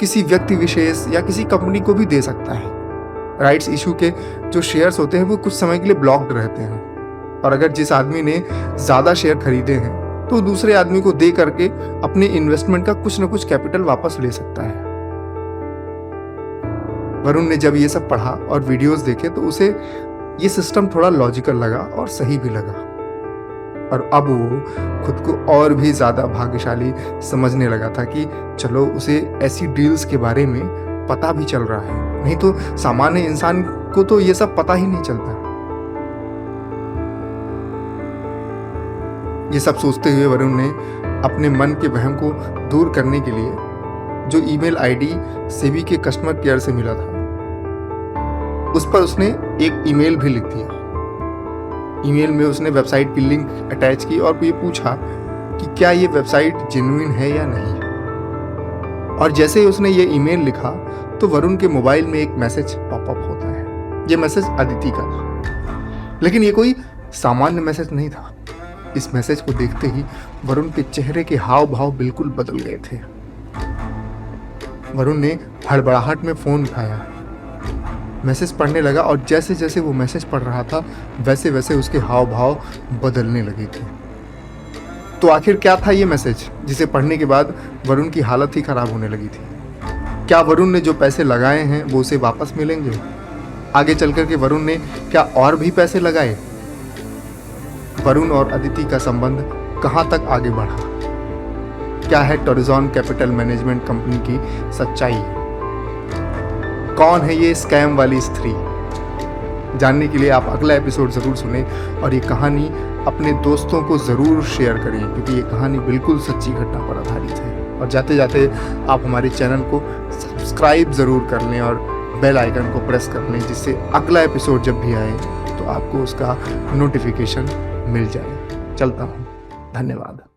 किसी व्यक्ति विशेष या किसी कंपनी को भी दे सकता है। राइट्स इशू के जो शेयर्स होते हैं वो कुछ समय के लिए ब्लॉक्ड रहते हैं, और अगर जिस आदमी ने ज़्यादा शेयर खरीदे हैं तो दूसरे आदमी को दे करके अपने इन्वेस्टमेंट का कुछ न कुछ कैपिटल वापस ले सकता है। वरुण ने जब ये सब पढ़ा और वीडियोस देखे तो उसे ये सिस्टम थोड़ा लॉजिकल लगा और सही भी लगा, और अब वो खुद को और भी ज़्यादा भाग्यशाली समझने लगा था कि चलो उसे ऐसी डील्स के बारे में पता भी चल रहा है, नहीं तो सामान्य इंसान को तो ये सब पता ही नहीं चलता। ये सब सोचते हुए वरुण ने अपने मन के वहम को दूर करने के लिए जो ईमेल आईडी सेबी के कस्टमर केयर से मिला था उस पर उसने एक ईमेल भी लिख दिया। ईमेल में उसने वेबसाइट की लिंक अटैच की और ये पूछा कि क्या ये वेबसाइट जेन्युइन है या नहीं। और जैसे ही उसने ये ईमेल लिखा तो वरुण के मोबाइल में एक मैसेज पॉपअप होता है। ये मैसेज अदिति का था, लेकिन ये कोई सामान्य मैसेज नहीं था। इस मैसेज को देखते ही वरुण के चेहरे के हाव भाव बिल्कुल बदल गए थे। वरुण ने हड़बड़ाहट में फोन उठाया, मैसेज पढ़ने लगा, और जैसे जैसे वो मैसेज पढ़ रहा था वैसे वैसे उसके हाव भाव बदलने लगे थे। तो आखिर क्या था ये मैसेज जिसे पढ़ने के बाद वरुण की हालत ही खराब होने लगी थी? क्या वरुण ने जो पैसे लगाए हैं वो उसे वापस मिलेंगे? आगे चलकर के वरुण ने क्या और भी पैसे लगाए? वरुण और अदिति का संबंध कहां तक आगे बढ़ा? क्या है टोरिज़न कैपिटल मैनेजमेंट कंपनी की सच्चाई? कौन है ये स्कैम वाली स्त्री? जानने के लिए आप अगला एपिसोड ज़रूर सुने और ये कहानी अपने दोस्तों को ज़रूर शेयर करें, क्योंकि ये कहानी बिल्कुल सच्ची घटना पर आधारित है। और जाते जाते आप हमारे चैनल को सब्सक्राइब ज़रूर कर लें और बेल आइकन को प्रेस कर लें, जिससे अगला एपिसोड जब भी आए तो आपको उसका नोटिफिकेशन मिल जाए। चलता हूँ, धन्यवाद।